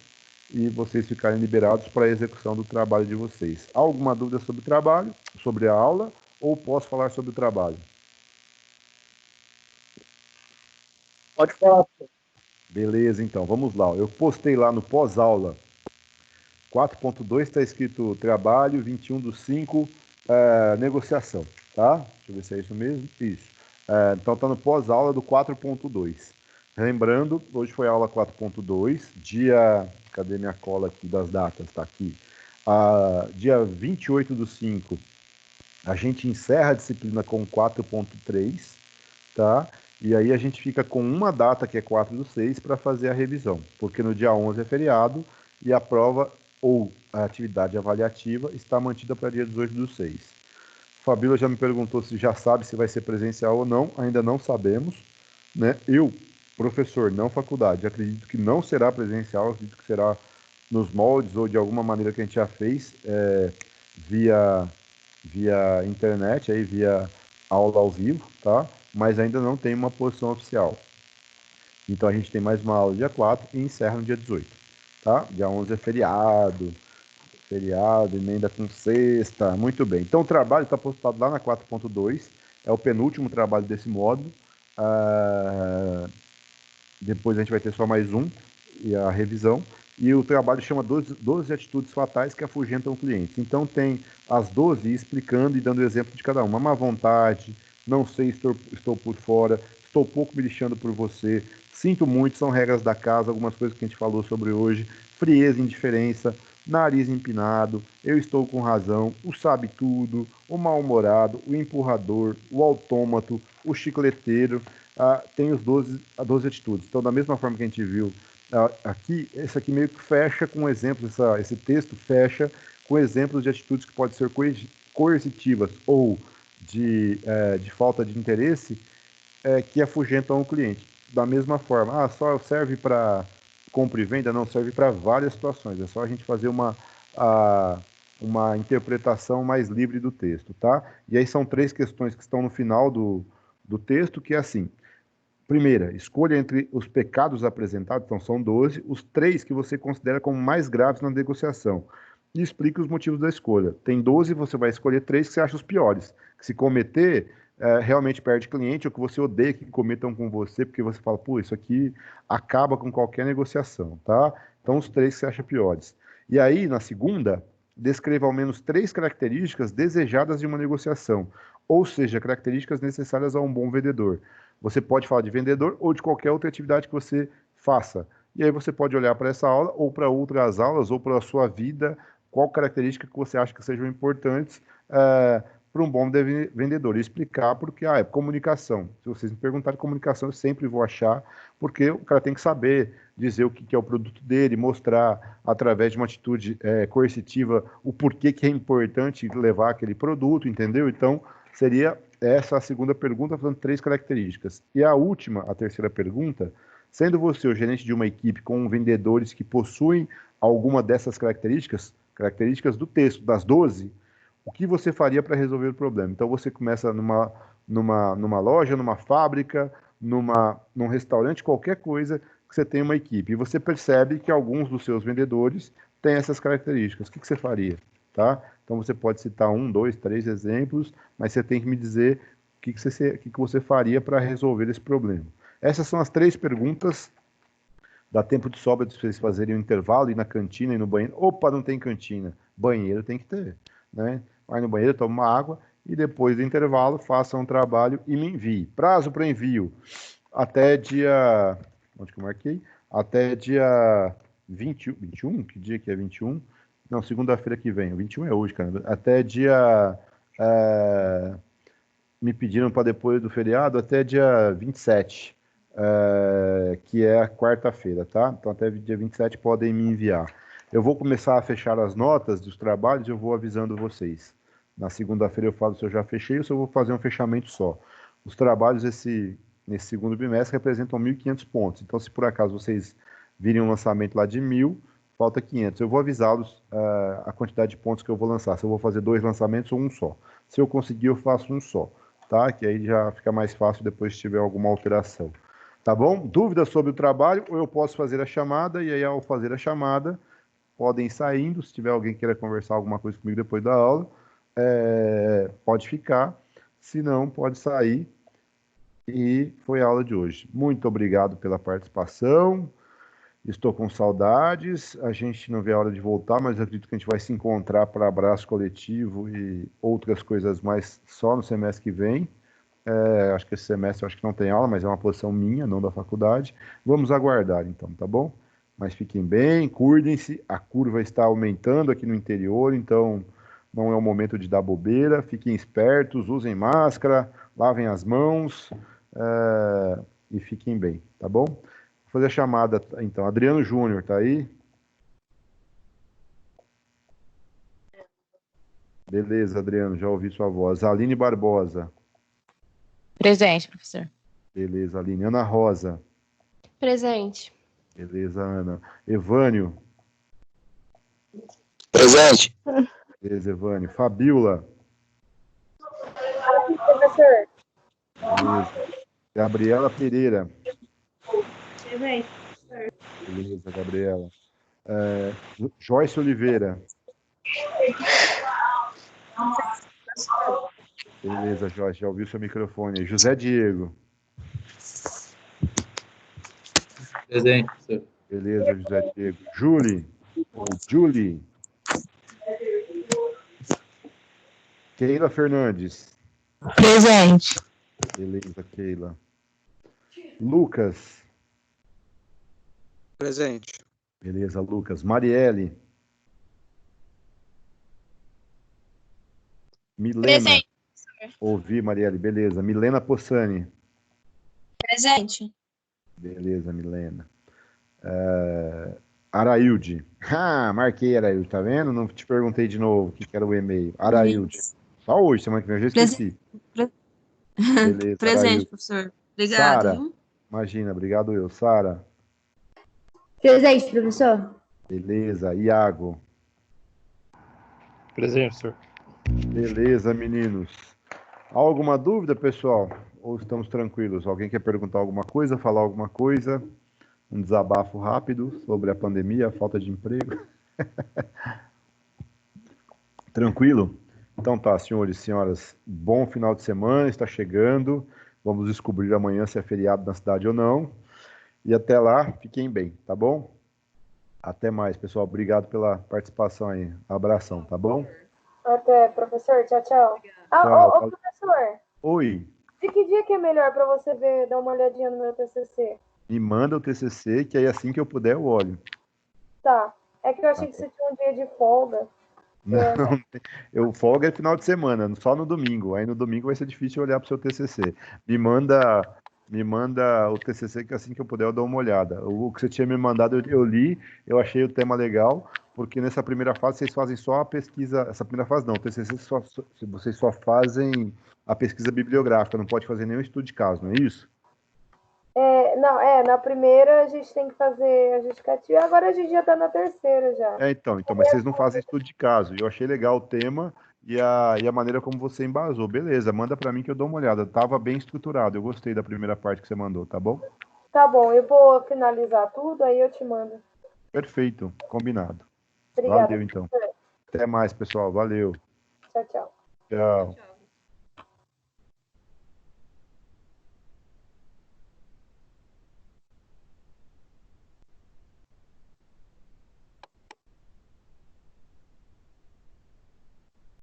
e vocês ficarem liberados para a execução do trabalho de vocês. Alguma dúvida sobre o trabalho, sobre a aula, ou posso falar sobre o trabalho?
Pode falar.
Beleza, então, vamos lá. Eu postei lá no pós-aula 4.2, está escrito trabalho, 21/5, negociação, tá? Deixa eu ver se é isso mesmo. Isso. Então está no pós-aula do 4.2. Lembrando, hoje foi a aula 4.2, dia... Cadê minha cola aqui das datas? Está aqui. Dia 28/5, a gente encerra a disciplina com 4.3, tá? E aí a gente fica com uma data, que é 4/6, para fazer a revisão, porque no dia 11 é feriado e a prova ou a atividade avaliativa está mantida para dia 18/6. Fabíola já me perguntou se já sabe se vai ser presencial ou não, ainda não sabemos, né? Eu, professor, não faculdade, acredito que não será presencial, acredito que será nos moldes ou de alguma maneira que a gente já fez, via via internet, aí via aula ao vivo, tá? Mas ainda não tem uma posição oficial. Então a gente tem mais uma aula dia 4 e encerra no dia 18, tá? Dia 11 é feriado, emenda com sexta, muito bem. Então o trabalho está postado lá na 4.2, é o penúltimo trabalho desse módulo. Depois a gente vai ter só mais um, e a revisão. E o trabalho chama 12 atitudes fatais que afugentam o cliente. Então tem as 12 explicando e dando exemplo de cada uma. Má vontade, não sei, estou por fora, estou pouco me lixando por você, sinto muito, são regras da casa, algumas coisas que a gente falou sobre hoje, frieza, indiferença, nariz empinado, eu estou com razão, o sabe tudo, o mal-humorado, o empurrador, o autômato, o chicleteiro, tem as 12 atitudes. Então, da mesma forma que a gente viu aqui, esse aqui meio que fecha com exemplos, esse texto fecha com exemplos de atitudes que podem ser coercitivas ou de falta de interesse, que afugentam o cliente. Da mesma forma, só serve para compra e venda? Não, serve para várias situações. É só a gente fazer uma interpretação mais livre do texto, tá? E aí são 3 questões que estão no final do texto, que é assim. Primeira, escolha entre os pecados apresentados, então são 12, os 3 que você considera como mais graves na negociação. E explique os motivos da escolha. Tem 12, você vai escolher 3 que você acha os piores. Que se cometer, realmente perde cliente, ou que você odeia que cometam com você, porque você fala, pô, isso aqui acaba com qualquer negociação, tá? Então, os 3 que você acha piores. E aí, na segunda, descreva ao menos 3 características desejadas de uma negociação, ou seja, características necessárias a um bom vendedor. Você pode falar de vendedor ou de qualquer outra atividade que você faça. E aí você pode olhar para essa aula ou para outras aulas ou para a sua vida, qual característica que você acha que sejam importantes para um bom vendedor. E explicar porque é comunicação. Se vocês me perguntarem de comunicação, eu sempre vou achar, porque o cara tem que saber dizer o que é o produto dele, mostrar através de uma atitude coercitiva o porquê que é importante levar aquele produto, entendeu? Então, seria essa a segunda pergunta, falando 3 características. E a última, a terceira pergunta, sendo você o gerente de uma equipe com vendedores que possuem alguma dessas características do texto, das 12, o que você faria para resolver o problema? Então você começa numa loja, numa fábrica, num restaurante, qualquer coisa que você tenha uma equipe. E você percebe que alguns dos seus vendedores têm essas características. O que você faria? Tá? Então você pode citar 1, 2, 3 exemplos, mas você tem que me dizer o que você faria para resolver esse problema. Essas são as 3 perguntas. Dá tempo de sobra de vocês fazerem um intervalo, ir na cantina, ir no banheiro. Opa, não tem cantina. Banheiro tem que ter, né? Vai no banheiro, toma uma água e depois do intervalo faça um trabalho e me envie. Prazo para envio até dia... Onde que eu marquei? Até dia 21? Que dia que é 21? Não, segunda-feira que vem. O 21 é hoje, cara. Até dia... me pediram para depois do feriado, até dia 27, que é a quarta-feira, tá? Então até dia 27 podem me enviar. Eu vou começar a fechar as notas dos trabalhos e eu vou avisando vocês. Na segunda-feira eu falo se eu já fechei ou se eu vou fazer um fechamento só. Os trabalhos nesse segundo bimestre representam 1.500 pontos. Então, se por acaso vocês virem um lançamento lá de 1.000, falta 500. Eu vou avisá-los a quantidade de pontos que eu vou lançar. Se eu vou fazer 2 lançamentos ou um só. Se eu conseguir, eu faço um só, tá? Que aí já fica mais fácil depois se tiver alguma alteração. Tá bom? Dúvidas sobre o trabalho, ou eu posso fazer a chamada, e aí ao fazer a chamada, podem ir saindo. Se tiver alguém que queira conversar alguma coisa comigo depois da aula, pode ficar. Se não, pode sair. E foi a aula de hoje. Muito obrigado pela participação. Estou com saudades. A gente não vê a hora de voltar, mas acredito que a gente vai se encontrar para abraço coletivo e outras coisas mais só no semestre que vem. Acho que esse semestre acho que não tem aula, mas é uma posição minha, não da faculdade. Vamos aguardar então, tá bom? Mas fiquem bem, cuidem-se. A curva está aumentando aqui no interior, então não é o momento de dar bobeira. Fiquem espertos, usem máscara, lavem as mãos e fiquem bem, tá bom? Vou fazer a chamada então. Adriano Júnior, tá aí? Beleza, Adriano, já ouvi sua voz. Aline Barbosa.
Presente, professor.
Beleza, Aline. Ana Rosa.
Presente.
Beleza, Ana. Evânio.
Presente.
Beleza, Evânio. Fabiola.
Professor.
Beleza. Gabriela Pereira.
Presente.
Beleza, Gabriela. Joyce Oliveira. Beleza, Joyce, já ouviu seu microfone. José Diego.
Presente, professor.
Beleza, José Diego. Julie. Keila Fernandes.
Presente.
Beleza, Keila. Lucas.
Presente.
Beleza, Lucas. Marielle. Milena.
Presente.
Ouvi, Marielle. Beleza. Milena Possani.
Presente.
Beleza, Milena. Arailde. Marquei Arailde, tá vendo? Não te perguntei de novo o que era o e-mail. Arailde. Só hoje, semana que vem, eu já esqueci. Beleza,
Presente,
Arailde.
professor. Obrigada.
Sara.
Viu?
Imagina, obrigado eu. Sara.
Presente, professor.
Beleza. Iago.
Presente, professor.
Beleza, meninos. Há alguma dúvida, pessoal? Ou estamos tranquilos? Alguém quer perguntar alguma coisa, falar alguma coisa? Um desabafo rápido sobre a pandemia, a falta de emprego? Tranquilo? Então tá, senhores e senhoras, bom final de semana, está chegando. Vamos descobrir amanhã se é feriado na cidade ou não. E até lá, fiquem bem, tá bom? Até mais, pessoal. Obrigado pela participação aí. Abração, tá bom?
Até, professor. Tchau, tchau.
Tchau.
Professor.
Oi.
De que dia que é melhor para você ver, dar uma olhadinha no meu TCC?
Me manda o TCC, que aí assim que eu puder eu olho.
Tá. É que eu achei que você tinha um dia de folga.
Não, eu folga é final de semana, só no domingo. Aí no domingo vai ser difícil olhar para o seu TCC. Me manda o TCC que assim que eu puder eu dou uma olhada. O que você tinha me mandado eu li, eu achei o tema legal, porque nessa primeira fase vocês fazem só a pesquisa. Essa primeira fase não, o TCC vocês só fazem a pesquisa bibliográfica, não pode fazer nenhum estudo de caso, não é isso?
Na primeira a gente tem que fazer a justificativa, e agora a gente já tá na terceira já.
Então, mas vocês não fazem estudo de caso. Eu achei legal o tema e a maneira como você embasou. Beleza, manda para mim que eu dou uma olhada. Tava bem estruturado. Eu gostei da primeira parte que você mandou, tá bom?
Tá bom, eu vou finalizar tudo, aí eu te mando.
Perfeito, combinado.
Obrigada.
Valeu, então. Até mais, pessoal. Valeu.
Tchau, tchau.
Tchau.